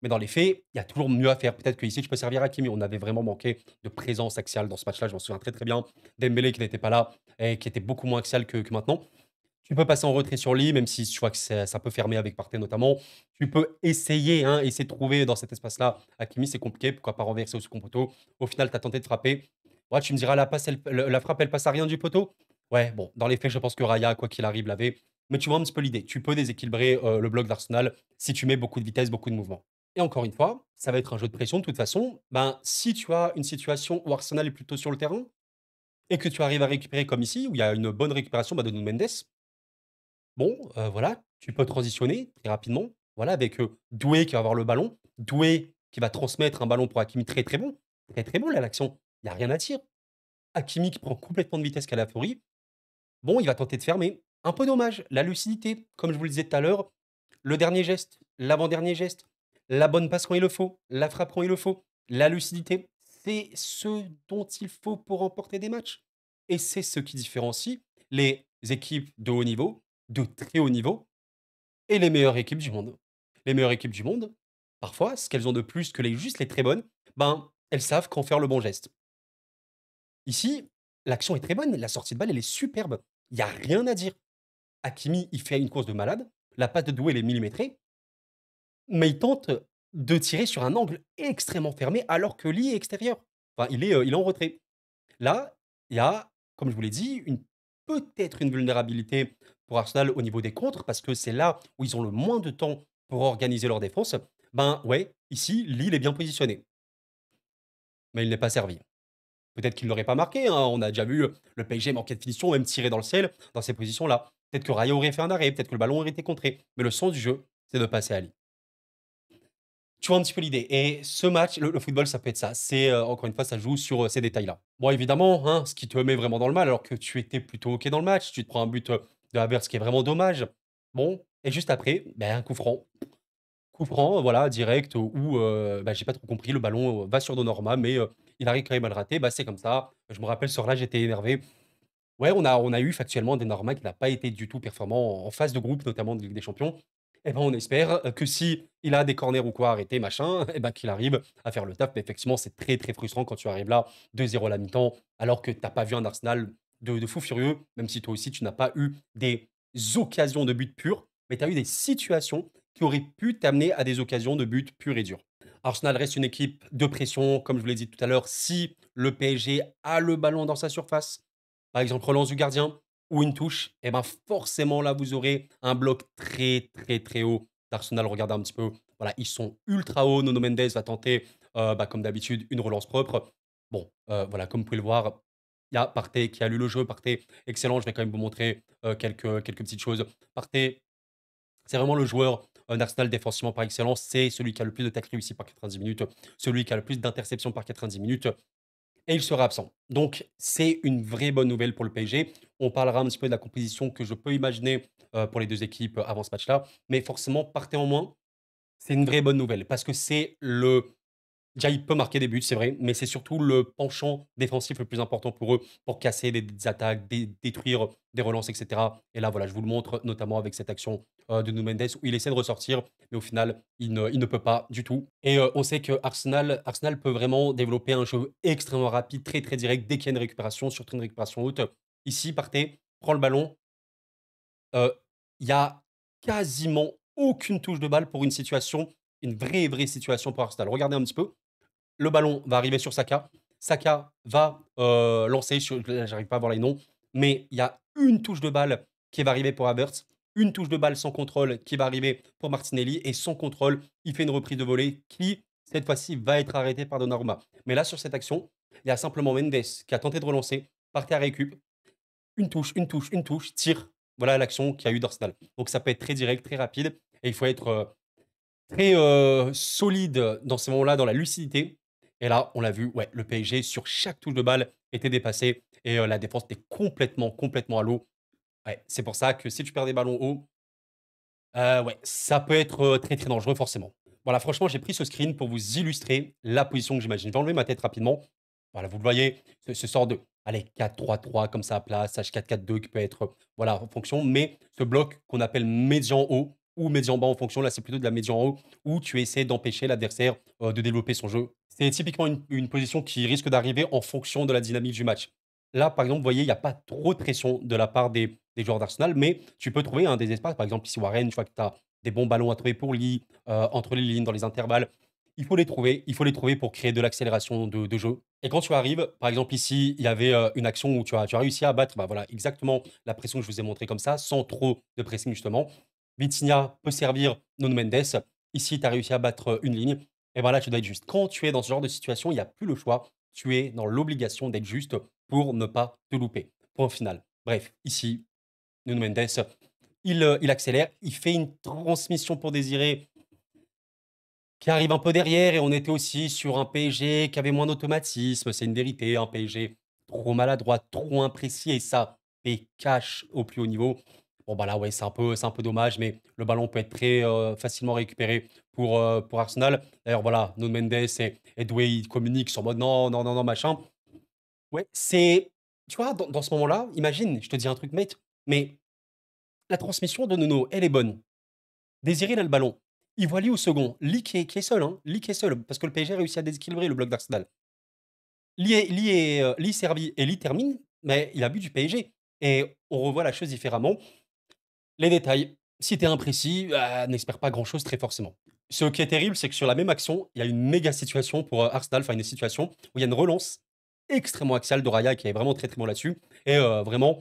Mais dans les faits, il y a toujours mieux à faire. Peut-être qu'ici, tu peux servir Hakimi. On avait vraiment manqué de présence axiale dans ce match-là. Je m'en souviens très très bien. Dembélé qui n'était pas là et qui était beaucoup moins axial que maintenant. Tu peux passer en retrait sur Lee, même si je vois que ça peut fermer avec Partey notamment. Tu peux essayer, hein, essayer de trouver dans cet espace-là. Hakimi, c'est compliqué. Pourquoi pas renverser au second poteau? Au final, tu as tenté de frapper. Ouais, tu me diras, la, passe, la frappe, elle passe à rien du poteau? Ouais, bon, dans les faits, je pense que Raya, quoi qu'il arrive, l'avait. Mais tu vois un petit peu l'idée. Tu peux déséquilibrer le bloc d'Arsenal si tu mets beaucoup de vitesse, beaucoup de mouvement. Et encore une fois, ça va être un jeu de pression de toute façon. Ben, si tu as une situation où Arsenal est plutôt sur le terrain et que tu arrives à récupérer comme ici, où il y a une bonne récupération bah, de Nuno Mendes, bon, voilà, tu peux transitionner très rapidement. Voilà, avec, Doué qui va avoir le ballon, Doué qui va transmettre un ballon pour Hakimi très, très bon là l'action, il y a rien à dire. Hakimi qui prend complètement de vitesse Calafiori. Bon, il va tenter de fermer. Un peu dommage, la lucidité, comme je vous le disais tout à l'heure, le dernier geste, l'avant-dernier geste, la bonne passe quand il le faut, la frappe quand il le faut, la lucidité, c'est ce dont il faut pour remporter des matchs. Et c'est ce qui différencie les équipes de haut niveau, de très haut niveau et les meilleures équipes du monde. Les meilleures équipes du monde, parfois, ce qu'elles ont de plus que juste les très bonnes, ben, elles savent quand faire le bon geste. Ici, l'action est très bonne, la sortie de balle, elle est superbe. Il y a rien à dire. Hakimi, il fait une course de malade. La passe de Doué, elle est millimétrée. Mais il tente de tirer sur un angle extrêmement fermé alors que Lee est extérieur. Enfin, il est en retrait. Là, il y a, comme je vous l'ai dit, peut-être une vulnérabilité pour Arsenal au niveau des contres parce que c'est là où ils ont le moins de temps pour organiser leur défense. Ben ouais, ici, Lille est bien positionné, mais il n'est pas servi. Peut-être qu'il ne l'aurait pas marqué, hein. On a déjà vu le PSG manquer de finition, même tirer dans le ciel dans ces positions-là. Peut-être que Raya aurait fait un arrêt, peut-être que le ballon aurait été contré. Mais le sens du jeu, c'est de passer à Lille. Tu vois un petit peu l'idée. Et ce match, le football, ça peut être ça. C'est, encore une fois, ça joue sur ces détails-là. Bon, évidemment, hein, ce qui te met vraiment dans le mal, alors que tu étais plutôt OK dans le match, tu te prends un but de Havertz qui est vraiment dommage. Bon, et juste après, ben, un coup franc. Coup franc, voilà, direct, où bah, j'ai pas trop compris, le ballon va sur Donnarumma, mais il arrive quand même à le rater. Bah, c'est comme ça. Je me rappelle, ce là j'étais énervé. Ouais, on a eu factuellement des Donnarumma qui n'a pas été du tout performant en phase de groupe, notamment de Ligue des Champions. Et ben, on espère que si il a des corners ou quoi arrêtés, machin, et ben, qu'il arrive à faire le taf. Mais effectivement, c'est très, très frustrant quand tu arrives là, 2-0 à la mi-temps, alors que tu as pas vu un Arsenal de fou furieux, même si toi aussi, tu n'as pas eu des occasions de but purs, mais tu as eu des situations qui auraient pu t'amener à des occasions de but purs et durs. Arsenal reste une équipe de pression, comme je vous l'ai dit tout à l'heure, si le PSG a le ballon dans sa surface, par exemple, relance du gardien ou une touche, et ben forcément là, vous aurez un bloc très, très, très haut d'Arsenal. Regardez un petit peu, voilà, ils sont ultra hauts. Nuno Mendes va tenter, bah, comme d'habitude, une relance propre. Bon, voilà, comme vous pouvez le voir, il y a Partey qui a lu le jeu. Partey, excellent. Je vais quand même vous montrer quelques petites choses. Partey, c'est vraiment le joueur d'Arsenal défensivement par excellence. C'est celui qui a le plus de tacles réussis par 90 minutes, celui qui a le plus d'interceptions par 90 minutes et il sera absent. Donc, c'est une vraie bonne nouvelle pour le PSG. On parlera un petit peu de la composition que je peux imaginer pour les deux équipes avant ce match-là. Mais forcément, partez en moins, c'est une vraie bonne nouvelle parce que c'est le déjà, il peut marquer des buts, c'est vrai, mais c'est surtout le penchant défensif le plus important pour eux, pour casser des attaques, détruire des relances, et cetera. Et là, voilà, je vous le montre, notamment avec cette action de Nuno Mendes où il essaie de ressortir, mais au final, il ne peut pas du tout. Et on sait que Arsenal peut vraiment développer un jeu extrêmement rapide, très très direct, dès qu'il y a une récupération, surtout une récupération haute. Ici, partez, prends le ballon, Heu, il y a quasiment aucune touche de balle pour une situation, une vraie situation pour Arsenal. Regardez un petit peu, le ballon va arriver sur Saka. Saka va, lancer sur là, j'arrive pas à voir les noms, mais il y a une touche de balle qui va arriver pour Havertz, une touche de balle sans contrôle qui va arriver pour Martinelli et sans contrôle, il fait une reprise de volée qui, cette fois-ci, va être arrêtée par Donnarumma. Mais là, sur cette action, il y a simplement Mendes qui a tenté de relancer, partait à récup, une touche, une touche, une touche, tir. Voilà l'action qu'il y a eu d'Arsenal. Donc ça peut être très direct, très rapide et il faut être, très, solide dans ces moments-là, dans la lucidité et là, on l'a vu, ouais, le PSG sur chaque touche de balle était dépassé et la défense était complètement à l'eau. Ouais, c'est pour ça que si tu perds des ballons hauts, ouais, ça peut être, très, très dangereux forcément. Voilà, franchement, j'ai pris ce screen pour vous illustrer la position que j'imagine. Je vais enlever ma tête rapidement. Voilà, vous le voyez, ce sort de, allez, 4-3-3 comme ça à plat, H4-4-2 qui peut être, voilà, en fonction, mais ce bloc qu'on appelle médian haut ou médian bas en fonction, là, c'est plutôt de la médian haut où tu essaies d'empêcher l'adversaire, de développer son jeu. C'est typiquement une position qui risque d'arriver en fonction de la dynamique du match. Là, par exemple, vous voyez, il y a pas trop de pression de la part des joueurs d'Arsenal, mais tu peux trouver, hein, des espaces. Par exemple, ici, Warren, tu vois que tu as des bons ballons à trouver pour lui, entre les lignes, dans les intervalles. Il faut les trouver pour créer de l'accélération de jeu. Et quand tu arrives, par exemple, ici, il y avait une action où tu as réussi à battre, bah, voilà, exactement la pression que je vous ai montré comme ça, sans trop de pressing, justement. Vitinha peut servir Nuno Mendes. Ici, tu as réussi à battre une ligne. Et ben là, tu dois être juste. Quand tu es dans ce genre de situation, il n'y a plus le choix. Tu es dans l'obligation d'être juste pour ne pas te louper. Point final. Bref, ici, Nuno Mendes, il accélère, il fait une transmission pour Désiré qui arrive un peu derrière et on était aussi sur un PSG qui avait moins d'automatisme, c'est une vérité, un PSG trop maladroit, trop imprécis et ça paye cash au plus haut niveau. Bon bah là ouais, c'est un peu dommage, mais le ballon peut être très, facilement récupéré pour Arsenal. D'ailleurs voilà, Nuno Mendes et Doué, ils communiquent sur mode: «Non, non, non, non, machin». Ouais, tu vois, dans ce moment-là, imagine, je te dis un truc mec, mais la transmission de Nuno, elle est bonne. Désiré, il a le ballon. Il voit Lee au second. Lee qui est seul, hein. Lee qui est seul, parce que le PSG a réussi à déséquilibrer le bloc d'Arsenal. Lee servi et Lee termine, mais il a but du PSG. Et on revoit la chose différemment. Les détails. Si t'es imprécis, n'espère pas grand-chose très forcément. Ce qui est terrible, c'est que sur la même action, il y a une méga situation pour Arsenal, enfin une situation où il y a une relance extrêmement axiale de Raya qui est vraiment très très bon là-dessus. Et vraiment,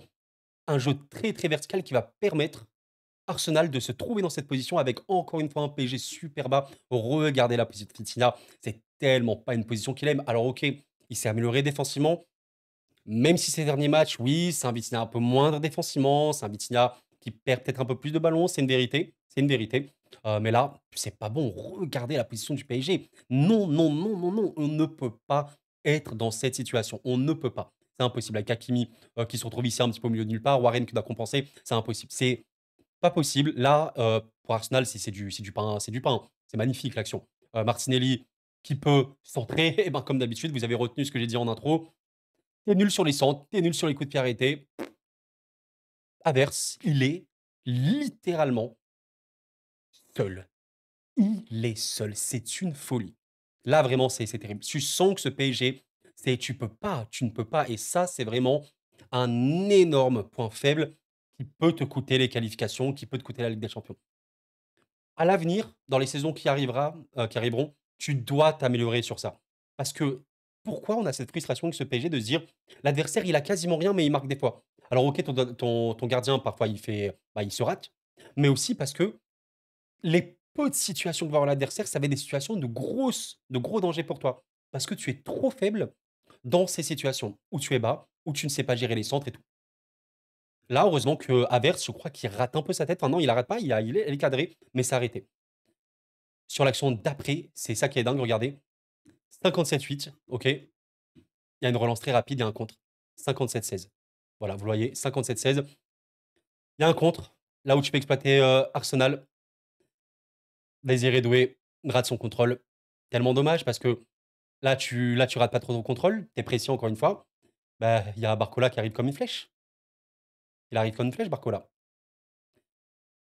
un jeu très très vertical qui va permettre Arsenal de se trouver dans cette position avec encore une fois un PSG super bas. Regardez la position de Fitina, c'est tellement pas une position qu'il aime. Alors OK, il s'est amélioré défensivement, même si ces derniers matchs, oui, c'est un Vitinha un peu moindre défensivement, c'est un Vitinha qui perd peut-être un peu plus de ballons, c'est une vérité, c'est une vérité. Mais là, c'est pas bon. Regardez la position du PSG. Non, non, non, non, non, on ne peut pas être dans cette situation. On ne peut pas. C'est impossible. Avec Hakimi qui se retrouve ici un petit peu au milieu de nulle part, Warren qui doit compenser, c'est impossible. C'est pas possible. Là, pour Arsenal, c'est du pain c'est du pain. C'est magnifique l'action. Martinelli qui peut centrer et ben, comme d'habitude, vous avez retenu ce que j'ai dit en intro. Tu nul sur les centres, tu nul sur les coups de pied arrêtés. Havertz, il est littéralement seul. Il est seul, c'est une folie. Là, vraiment, c'est terrible. Tu sens que ce PSG, tu ne peux pas et ça, c'est vraiment un énorme point faible qui peut te coûter les qualifications, qui peut te coûter la Ligue des Champions. À l'avenir, dans les saisons qui arriveront, tu dois t'améliorer sur ça. Parce que pourquoi on a cette frustration avec ce PSG de se dire: «L'adversaire, il a quasiment rien, mais il marque des fois». Alors OK, ton gardien, parfois, il se rate, mais aussi parce que les peu de situations que va avoir l'adversaire, ça va être des situations de gros dangers pour toi. Parce que tu es trop faible dans ces situations où tu es bas, où tu ne sais pas gérer les centres et tout. Là, heureusement que Havertz, je crois qu'il rate un peu sa tête. Enfin non, il la rate pas, elle est cadrée, mais c'est arrêté. Sur l'action d'après, c'est ça qui est dingue, regardez. 57-8, OK. Il y a une relance très rapide, il y a un contre. 57-16. Voilà, vous le voyez, 57-16. Il y a un contre, là où tu peux exploiter Arsenal. Désiré Doué rate son contrôle. Tellement dommage parce que là, tu rates pas trop ton contrôle. Tu es précis encore une fois. Bah, il y a Barcola qui arrive comme une flèche. Il arrive comme une flèche, Barcola.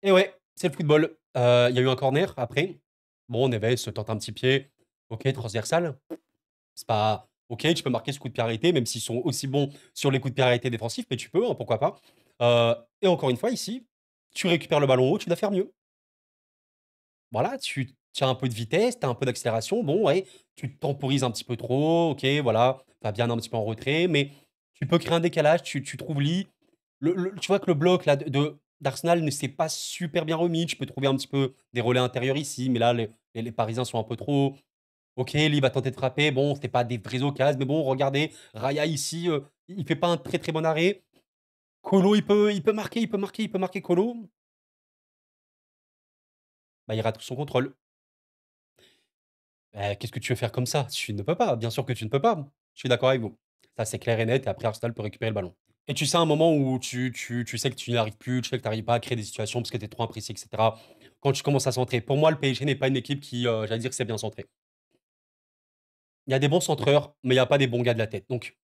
Et ouais, c'est le football. Il y a eu un corner après. Bon, Neves se tente un petit pied. OK, transversal. C'est pas OK, tu peux marquer ce coup de pied arrêté, même s'ils sont aussi bons sur les coups de pied arrêtés défensifs, mais tu peux, hein, pourquoi pas. Et encore une fois, ici, tu récupères le ballon haut, tu dois faire mieux. Voilà, tu as un peu de vitesse, tu as un peu d'accélération. Bon, ouais, tu temporises un petit peu trop, OK, voilà, bien un petit peu en retrait, mais tu peux créer un décalage, tu trouves tu vois que le bloc là d'Arsenal ne s'est pas super bien remis. Tu peux trouver un petit peu des relais intérieurs ici, mais là, les Parisiens sont un peu trop. OK, Lee va tenter de frapper. Bon, c'était pas des vraies occasions, mais bon, regardez, Raya ici, il fait pas un très, très bon arrêt. Kolo, il peut marquer, il peut marquer Kolo. Bah, il rate son contrôle. Qu'est-ce que tu veux faire comme ça? Tu ne peux pas, bien sûr que tu ne peux pas. Je suis d'accord avec vous. Ça, c'est clair et net et après Arsenal peut récupérer le ballon. Et tu sais, un moment où tu sais que tu n'y arrives plus, tu sais que tu n'arrives pas à créer des situations parce que tu es trop imprécis et cetera. Quand tu commences à centrer, pour moi, le PSG n'est pas une équipe qui, j'allais dire que c'est bien centré. Il y a des bons centreurs, mais il y a pas des bons gars de la tête. Donc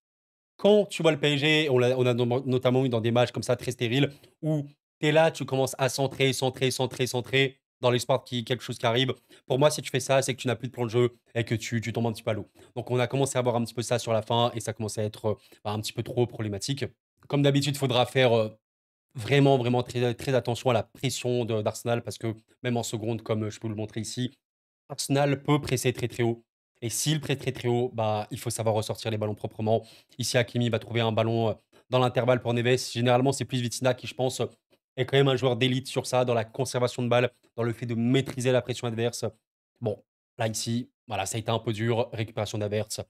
quand tu vois le PSG, on a notamment eu dans des matchs comme ça très stériles, où tu es là, tu commences à centrer, centrer, centrer, centrer, dans l'espoir qu'il y ait quelque chose qui arrive. Pour moi, si tu fais ça, c'est que tu n'as plus de plan de jeu et que tu tombes un petit peu à l'eau. Donc on a commencé à voir un petit peu ça sur la fin et ça commençait à être un petit peu trop problématique. Comme d'habitude, il faudra faire vraiment, vraiment très, très attention à la pression d'Arsenal parce que même en seconde, comme je peux vous le montrer ici, Arsenal peut presser très, très haut. Et s'il presse très, très haut, bah, il faut savoir ressortir les ballons proprement. Ici, Hakimi va trouver un ballon dans l'intervalle pour Neves. Généralement, c'est plus Vitinha qui, je pense, est quand même un joueur d'élite sur ça, dans la conservation de balles, dans le fait de maîtriser la pression adverse. Bon, là, ici, voilà, ça a été un peu dur. Récupération d'Havertz.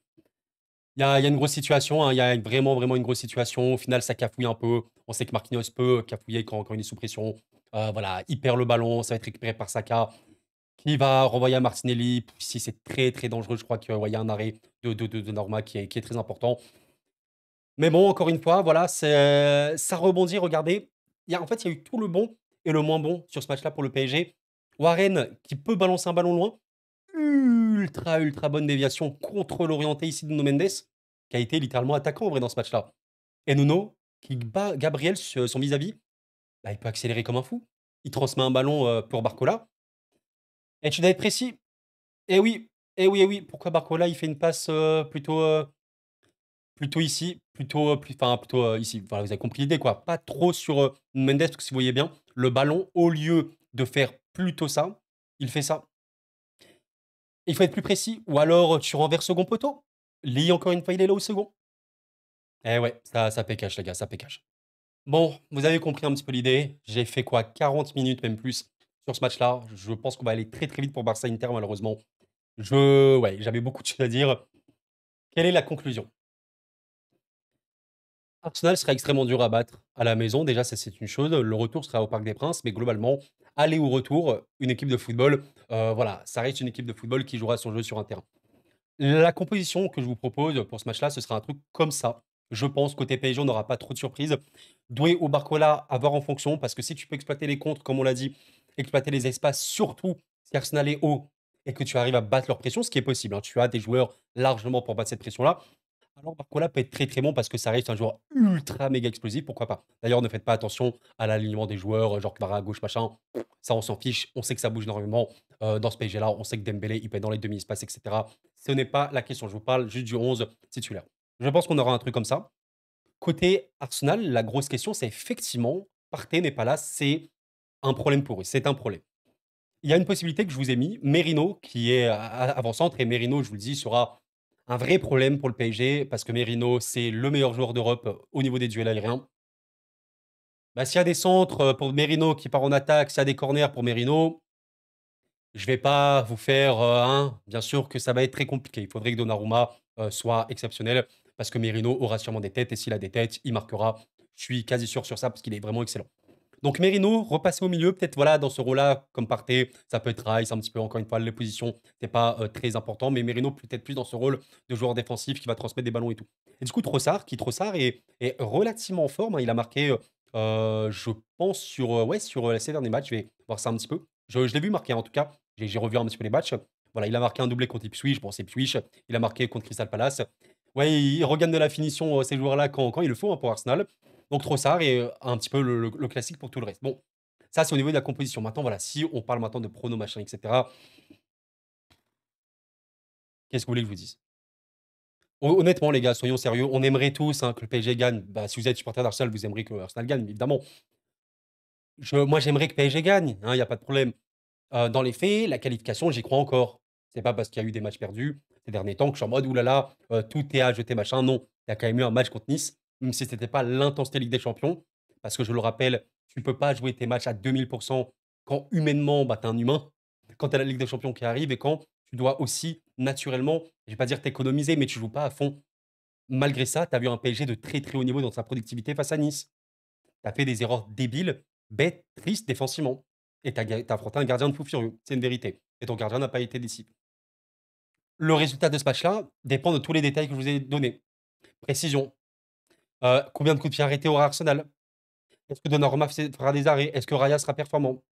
Il y a une grosse situation, hein, il y a vraiment, vraiment une grosse situation. Au final, ça cafouille un peu. On sait que Marquinhos peut cafouiller quand il est sous pression. Voilà, il perd le ballon, ça va être récupéré par Saka, qui va renvoyer à Martinelli. Si c'est très, très dangereux, je crois qu'il ouais, y a un arrêt de Norma qui est très important. Mais bon, encore une fois, voilà, ça rebondit, regardez. En fait, il y a eu tout le bon et le moins bon sur ce match-là pour le PSG. Warren, qui peut balancer un ballon loin, ultra, ultra bonne déviation contre l'orienté ici de Nuno Mendes, qui a été littéralement attaquant en vrai dans ce match-là. Et Nuno, qui bat Gabriel, son vis-à-vis, bah, il peut accélérer comme un fou. Il transmet un ballon pour Barcola. Et tu dois être précis. Eh oui, eh oui. Pourquoi Barcola, il fait une passe plutôt ici, plutôt ici. Voilà, vous avez compris l'idée, quoi. Pas trop sur Mendes, parce que si vous voyez bien, le ballon, au lieu de faire plutôt ça, il fait ça. Il faut être plus précis. Ou alors, tu renverses second poteau. Lee, encore une fois, il est là au second. Eh ouais, ça pécache, les gars, ça pécache. Bon, vous avez compris un petit peu l'idée. J'ai fait quoi? 40 minutes, même plus, sur ce match-là. Je pense qu'on va aller très très vite pour Barça Inter, malheureusement. Ouais, j'avais beaucoup de choses à dire. Quelle est la conclusion? Arsenal sera extrêmement dur à battre à la maison. Déjà, ça, c'est une chose. Le retour sera au Parc des Princes, mais globalement, aller ou retour, une équipe de football, voilà, ça reste une équipe de football qui jouera son jeu sur un terrain. La composition que je vous propose pour ce match-là, ce sera un truc comme ça. Je pense côté PSG, on n'aura pas trop de surprises. Doué ou Barcola, à voir en fonction, parce que si tu peux exploiter les contres, comme on l'a dit, exploiter les espaces, surtout si Arsenal est haut et que tu arrives à battre leur pression, ce qui est possible, hein. Tu as des joueurs largement pour battre cette pression-là. Alors Barcola peut être très très bon parce que ça reste un joueur ultra méga explosif, pourquoi pas. D'ailleurs, ne faites pas attention à l'alignement des joueurs, genre Kvara à gauche, machin. Ça, on s'en fiche. On sait que ça bouge énormément dans ce PSG-là. On sait que Dembélé, il peut être dans les demi-espaces, etc. Ce n'est pas la question. Je vous parle juste du 11 titulaire. Je pense qu'on aura un truc comme ça. Côté Arsenal, la grosse question, c'est effectivement, Partey n'est pas là, c'est un problème pour eux. C'est un problème. Il y a une possibilité que je vous ai mis, Merino, qui est avant-centre, et Merino, je vous le dis, sera un vrai problème pour le PSG, parce que Merino, c'est le meilleur joueur d'Europe au niveau des duels aériens. Bah, s'il y a des centres pour Merino qui part en attaque, s'il y a des corners pour Merino, je vais pas vous faire bien sûr que ça va être très compliqué. Il faudrait que Donnarumma soit exceptionnel, parce que Merino aura sûrement des têtes, et s'il a des têtes, il marquera. Je suis quasi sûr sur ça, parce qu'il est vraiment excellent. Donc Merino, repasser au milieu, peut-être voilà, dans ce rôle-là, comme Partey, ça peut être Rice, un petit peu, encore une fois, les positions, c'est pas très important, mais Merino peut-être plus dans ce rôle de joueur défensif qui va transmettre des ballons et tout. Et du coup, Trossard est relativement en forme, hein. Il a marqué, je pense, sur ces derniers matchs. Je vais voir ça un petit peu. Je l'ai vu marquer, en tout cas. J'ai revu un petit peu les matchs. Voilà, il a marqué un doublé contre Ipswich. Bon, c'est Ipswich. Il a marqué contre Crystal Palace. Ouais, il regagne de la finition, ces joueurs-là, quand il le faut, hein, pour Arsenal. Donc Trossard est un petit peu le classique pour tout le reste. Bon, ça, c'est au niveau de la composition. Maintenant, voilà, si on parle maintenant de prono, machin, etc., qu'est-ce que vous voulez que je vous dise? Honnêtement, les gars, soyons sérieux. On aimerait tous hein, que le PSG gagne. Bah, si vous êtes supporter d'Arsenal, vous aimeriez que Arsenal gagne, évidemment. Moi, j'aimerais que PSG gagne, il n'y a pas de problème. Dans les faits, la qualification, j'y crois encore. C'est pas parce qu'il y a eu des matchs perdus ces derniers temps que je suis en mode oulala, tout est à jeter, machin. Non, il y a quand même eu un match contre Nice, même si c'était pas l'intensité Ligue des Champions. Parce que je le rappelle, tu peux pas jouer tes matchs à 2000% quand humainement, bah, t'es un humain. Quand tu as la Ligue des Champions qui arrive et quand tu dois aussi naturellement, je vais pas dire t'économiser, mais tu joues pas à fond. Malgré ça, tu as vu un PSG de très très haut niveau dans sa productivité face à Nice. Tu as fait des erreurs débiles, bêtes, tristes défensivement. Et tu as affronté un gardien de fou furieux. C'est une vérité. Et ton gardien n'a pas été décisif. Le résultat de ce match-là dépend de tous les détails que je vous ai donnés. Précision. Combien de coups de pied arrêtés aura Arsenal? Est-ce que Donnarumma fera des arrêts? Est-ce que Raya sera performant?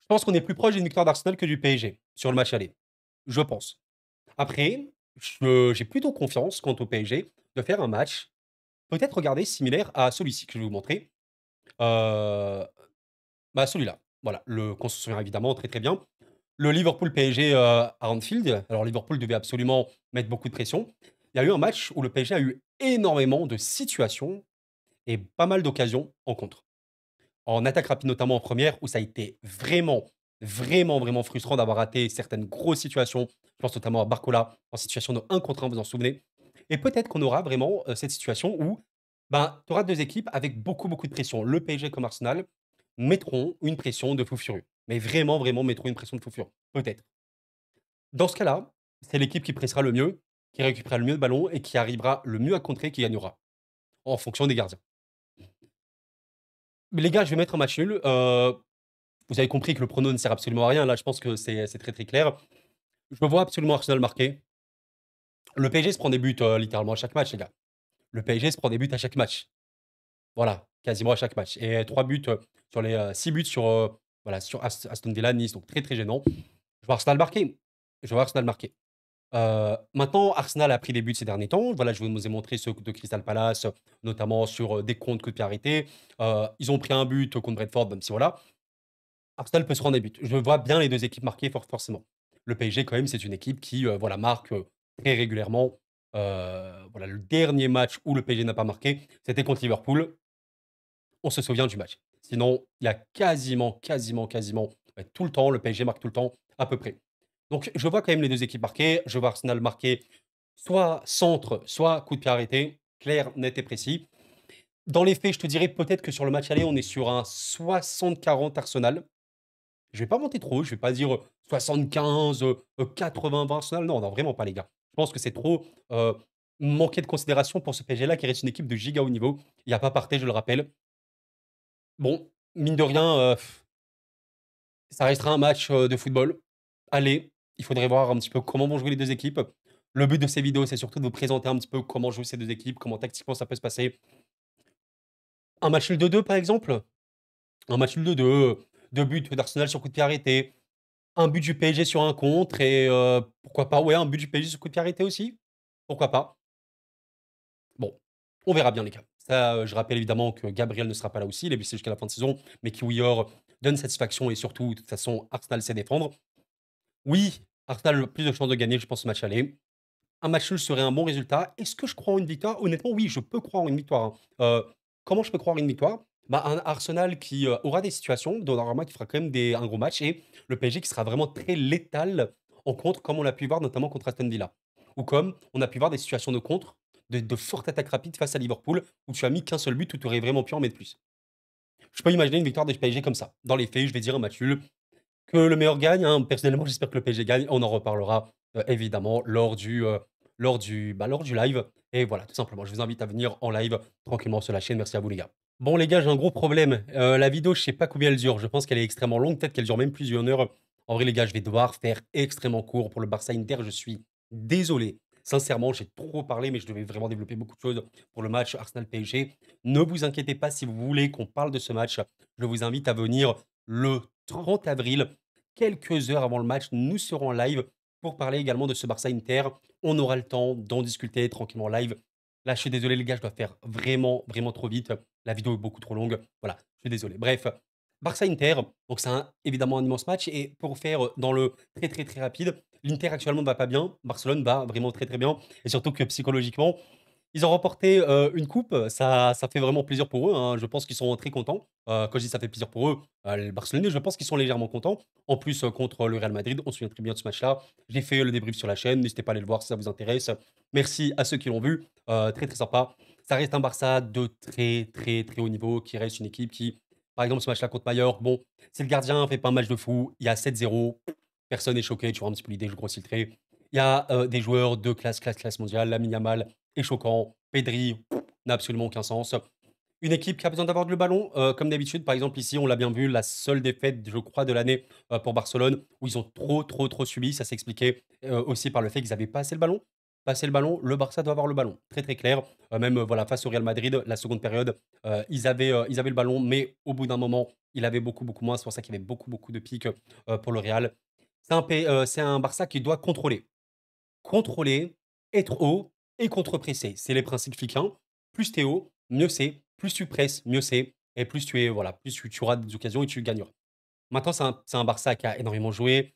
Je pense qu'on est plus proche d'une victoire d'Arsenal que du PSG sur le match aller. Je pense. Après, j'ai plutôt confiance quant au PSG de faire un match, peut-être regarder similaire à celui-ci que je vais vous montrer. Euh, Bah, celui-là. Voilà, qu'on se souvient évidemment très très bien. Le Liverpool PSG à Anfield. Alors Liverpool devait absolument mettre beaucoup de pression. Il y a eu un match où le PSG a eu énormément de situations et pas mal d'occasions en contre. En attaque rapide notamment en première, où ça a été vraiment, vraiment, vraiment frustrant d'avoir raté certaines grosses situations. Je pense notamment à Barcola en situation de 1 contre 1, vous en souvenez. Et peut-être qu'on aura vraiment cette situation où ben, tu auras deux équipes avec beaucoup, beaucoup de pression. Le PSG comme Arsenal mettront une pression de fou furieux. Mais vraiment, vraiment mettront une pression de fou furieux. Peut-être. Dans ce cas-là, c'est l'équipe qui pressera le mieux, qui récupérera le mieux de ballon et qui arrivera le mieux à contrer qui gagnera, en fonction des gardiens. Mais les gars, je vais mettre un match nul. Vous avez compris que le prono ne sert absolument à rien. Là, je pense que c'est très, très clair. Je vois absolument Arsenal marquer. Le PSG se prend des buts, littéralement à chaque match, les gars. Le PSG se prend des buts à chaque match. Voilà, quasiment à chaque match et 3 buts, sur les, 6 buts sur, voilà, sur Aston Villa, Nice, donc très, très gênant. Je vois Arsenal marquer. Je vois Arsenal marquer. Maintenant, Arsenal a pris des buts ces derniers temps. Voilà, je vous ai montré ceux de Crystal Palace, notamment sur, des comptes coups de pied arrêtés. Ils ont pris un but contre Brentford, même si voilà. Arsenal peut se prendre des buts. Je vois bien les 2 équipes marquer forcément. Le PSG quand même, c'est une équipe qui, voilà, marque, très régulièrement. Voilà, le dernier match où le PSG n'a pas marqué, c'était contre Liverpool. On se souvient du match. Sinon, il y a quasiment, ouais, tout le temps, le PSG marque tout le temps, à peu près. Donc je vois quand même les 2 équipes marquer. Je vois Arsenal marquer soit centre, soit coup de pied arrêté, clair, net et précis. Dans les faits, je te dirais peut-être que sur le match aller, on est sur un 60-40 Arsenal. Je vais pas monter trop haut, je vais pas dire 75, 80-20 Arsenal. Non, non, vraiment pas, les gars. Je pense que c'est trop manquer de considération pour ce PSG-là, qui reste une équipe de giga haut niveau. Il n'y a pas Partey, je le rappelle. Bon, mine de rien, ça restera un match de football. Allez, il faudrait voir un petit peu comment vont jouer les deux équipes. Le but de ces vidéos, c'est surtout de vous présenter un petit peu comment jouent ces deux équipes, comment tactiquement ça peut se passer. Un match nul de 2, par exemple. Un match nul de 2, deux buts d'Arsenal sur coup de pied arrêté. Un but du PSG sur un contre et pourquoi pas, ouais, un but du PSG sur coup de pied arrêté aussi. Pourquoi pas. Bon, on verra bien, les gars. Ça, je rappelle évidemment que Gabriel ne sera pas là aussi. Il est blessé jusqu'à la fin de saison, mais Kiwior donne satisfaction et surtout, de toute façon, Arsenal sait défendre. Oui, Arsenal a plus de chances de gagner, je pense, ce match aller. Un match nul serait un bon résultat. Est-ce que je crois en une victoire? Honnêtement, oui, je peux croire en une victoire, hein. Comment je peux croire en une victoire? Bah, un Arsenal qui, aura des situations, Donnarumma qui fera quand même un gros match et le PSG qui sera vraiment très létal en contre, comme on l'a pu voir notamment contre Aston Villa. Ou comme on a pu voir des situations de contre, de fortes attaques rapides face à Liverpool, où tu as mis qu'un seul but, où tu aurais vraiment pu en mettre plus. Je peux imaginer une victoire du PSG comme ça. Dans les faits, je vais dire un match nul. Que le meilleur gagne, hein. Personnellement, j'espère que le PSG gagne. On en reparlera, évidemment lors du live et voilà, tout simplement. Je vous invite à venir en live tranquillement sur la chaîne. Merci à vous, les gars. Bon, les gars, j'ai un gros problème. La vidéo, je sais pas combien elle dure. Je pense qu'elle est extrêmement longue. Peut-être qu'elle dure même plusieurs heures. En vrai, les gars, je vais devoir faire extrêmement court pour le Barça Inter. Je suis désolé. Sincèrement, j'ai trop parlé, mais je devais vraiment développer beaucoup de choses pour le match Arsenal-PSG. Ne vous inquiétez pas si vous voulez qu'on parle de ce match. Je vous invite à venir le 30 avril, quelques heures avant le match. Nous serons en live pour parler également de ce Barça Inter. On aura le temps d'en discuter tranquillement en live. Là, je suis désolé, les gars, je dois faire vraiment trop vite. La vidéo est beaucoup trop longue. Voilà, je suis désolé. Bref, Barça-Inter, donc c'est évidemment un immense match. Et pour faire dans le très rapide, l'Inter actuellement ne va pas bien. Barcelone va vraiment très bien. Et surtout que psychologiquement, ils ont remporté une coupe. Ça fait vraiment plaisir pour eux, hein. Je pense qu'ils sont très contents. Quand je dis ça fait plaisir pour eux, les Barcelonais, je pense qu'ils sont légèrement contents. En plus, contre le Real Madrid, on se souvient très bien de ce match-là. J'ai fait le débrief sur la chaîne. N'hésitez pas à aller le voir si ça vous intéresse. Merci à ceux qui l'ont vu. Très sympa. Ça reste un Barça de très haut niveau, qui reste une équipe qui, par exemple, ce match-là contre Mallorca, bon, si le gardien fait pas un match de fou, il y a 7-0, personne n'est choqué, tu vois un petit peu l'idée, je grossis le trait. Il y a des joueurs de classe mondiale, Lamine Yamal est choquant, Pedri n'a absolument aucun sens. Une équipe qui a besoin d'avoir le ballon, comme d'habitude. Par exemple, ici, on l'a bien vu, la seule défaite, je crois, de l'année pour Barcelone, où ils ont trop subi. Ça s'expliquait aussi par le fait qu'ils n'avaient pas assez le ballon. Pas assez le ballon, le Barça doit avoir le ballon. Très clair. Même voilà, face au Real Madrid, la seconde période, ils avaient le ballon, mais au bout d'un moment, il avait beaucoup moins. C'est pour ça qu'il y avait beaucoup de pics pour le Real. C'est un Barça qui doit contrôler. Contrôler, être haut et contre-presser. C'est les principes fliquins. Plus t'es haut, mieux c'est. Plus tu presses, mieux c'est. Et plus tu es, voilà, plus tu auras des occasions et tu gagneras. Maintenant, c'est un Barça qui a énormément joué,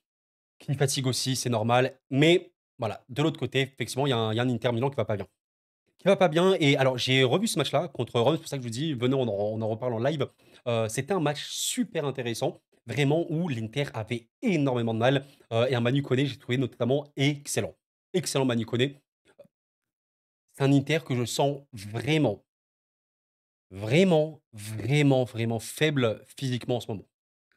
qui fatigue aussi, c'est normal. Mais voilà, de l'autre côté, effectivement, il y a un Inter Milan qui va pas bien. Qui va pas bien. Et alors, j'ai revu ce match-là contre Rome, c'est pour ça que je vous dis, venez, on en reparle en live. C'était un match super intéressant, vraiment, où l'Inter avait énormément de mal. Et un Manu Koné, j'ai trouvé notamment excellent. Excellent Manu Koné. C'est un Inter que je sens vraiment faible physiquement en ce moment.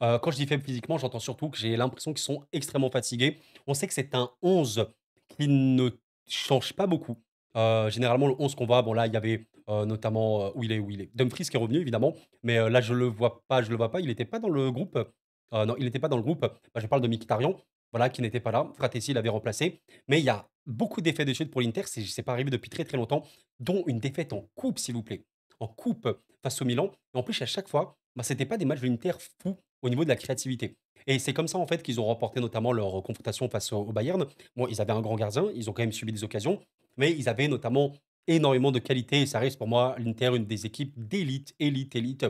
Quand je dis faible physiquement, j'entends surtout que j'ai l'impression qu'ils sont extrêmement fatigués. On sait que c'est un 11 qui ne change pas beaucoup. Généralement, le 11 qu'on voit, bon là, il y avait notamment, où il est Dumfries qui est revenu évidemment, mais là je le vois pas, il n'était pas dans le groupe, non, il n'était pas dans le groupe. Bah, je parle de Mkhitaryan, voilà, qui n'était pas là. Fratessi l'avait remplacé, mais il y a beaucoup d'effets de chute pour l'Inter, c'est pas arrivé depuis très, très longtemps, dont une défaite en coupe, s'il vous plaît. En coupe face au Milan et en plus à chaque fois, bah, c'était pas des matchs de l'Inter fous au niveau de la créativité et c'est comme ça, en fait, qu'ils ont remporté notamment leur confrontation face au Bayern. Bon, ils avaient un grand gardien, ils ont quand même subi des occasions, mais ils avaient notamment énormément de qualité et ça reste pour moi l'Inter une des équipes d'élite, élite, élite,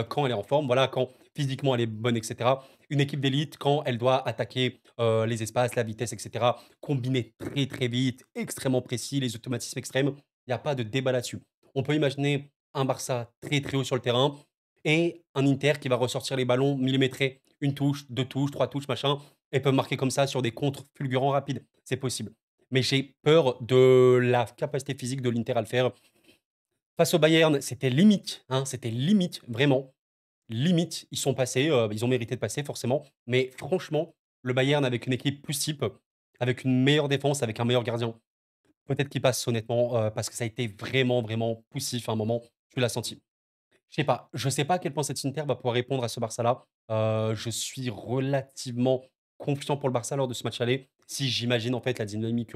quand elle est en forme, voilà, quand physiquement elle est bonne et cetera. Une équipe d'élite quand elle doit attaquer, les espaces, la vitesse et cetera, combiner très, très vite, extrêmement précis, les automatismes extrêmes, il y a pas de débat là-dessus. On peut imaginer un Barça très, très haut sur le terrain et un Inter qui va ressortir les ballons millimétrés, une touche, 2 touches, 3 touches, machin et peuvent marquer comme ça sur des contres fulgurants rapides. C'est possible. Mais j'ai peur de la capacité physique de l'Inter à le faire. Face au Bayern, c'était limite, hein, c'était limite, vraiment, limite. Ils sont passés, ils ont mérité de passer forcément, mais franchement, le Bayern avec une équipe plus type, avec une meilleure défense, avec un meilleur gardien, peut-être qu'il passe honnêtement, parce que ça a été vraiment, vraiment poussif à un moment, tu l'as senti. Je sais pas à quel point cet Inter va pouvoir répondre à ce Barça-là. Je suis relativement confiant pour le Barça lors de ce match aller, si j'imagine en fait la dynamique,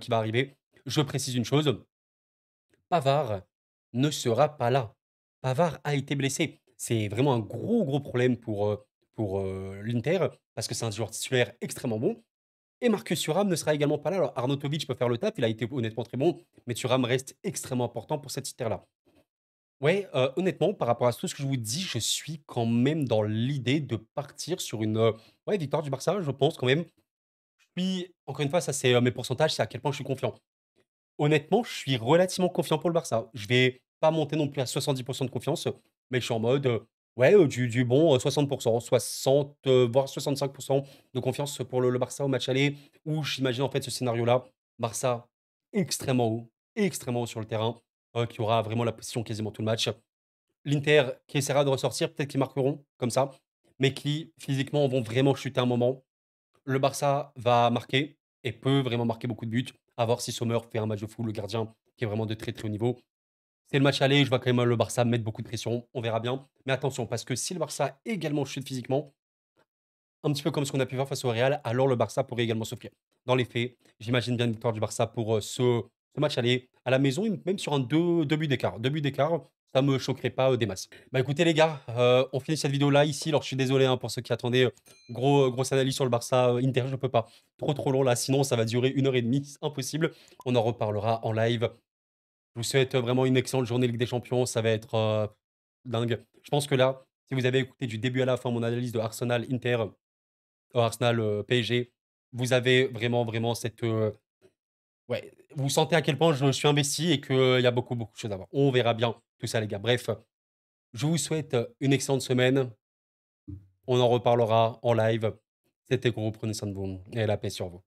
qui va arriver. Je précise une chose, Pavard ne sera pas là. Pavard a été blessé. C'est vraiment un gros, gros problème pour l'Inter, parce que c'est un joueur titulaire extrêmement bon et Marcus Thuram ne sera également pas là. Alors Arnautovic peut faire le taf, il a été honnêtement très bon, mais Thuram reste extrêmement important pour cette Inter-là. Ouais, honnêtement, par rapport à tout ce que je vous dis, je suis quand même dans l'idée de partir sur une, ouais, victoire du Barça, je pense quand même. Puis, encore une fois, ça c'est, mes pourcentages, c'est à quel point je suis confiant. Honnêtement, je suis relativement confiant pour le Barça. Je vais pas monter non plus à 70 de confiance, mais je suis en mode, ouais, du bon, 60 60, voire 65 de confiance pour le Barça au match aller, où j'imagine en fait ce scénario-là. Barça extrêmement haut sur le terrain, qui aura vraiment la position quasiment tout le match. L'Inter qui essaiera de ressortir, peut-être qu'ils marqueront comme ça, mais qui physiquement vont vraiment chuter un moment. Le Barça va marquer et peut vraiment marquer beaucoup de buts. À voir si Sommer fait un match de fou, le gardien qui est vraiment de très, très haut niveau. C'est le match aller, je vois quand même le Barça mettre beaucoup de pression, on verra bien. Mais attention, parce que si le Barça également chute physiquement, un petit peu comme ce qu'on a pu voir face au Real, alors le Barça pourrait également souffrir. Dans les faits, j'imagine bien une victoire du Barça pour ce match aller à la maison, et même sur un 2 buts d'écart. 2 buts d'écart, ça me choquerait pas des masses. Bah écoutez les gars, on finit cette vidéo là ici. Alors je suis désolé hein, pour ceux qui attendaient grosse analyse sur le Barça Inter, je peux pas. Trop long là, sinon ça va durer 1 heure et demie, c'est impossible. On en reparlera en live. Je vous souhaite vraiment une excellente journée Ligue des Champions, ça va être dingue. Je pense que là, si vous avez écouté du début à la fin mon analyse de Arsenal Inter, Arsenal, PSG, vous avez vraiment, vraiment cette, ouais, vous sentez à quel point je suis investi et qu'il y a beaucoup, beaucoup de choses à voir. On verra bien tout ça les gars. Bref, je vous souhaite une excellente semaine. On en reparlera en live. C'était Gros, prenez soin de vous et la paix sur vous.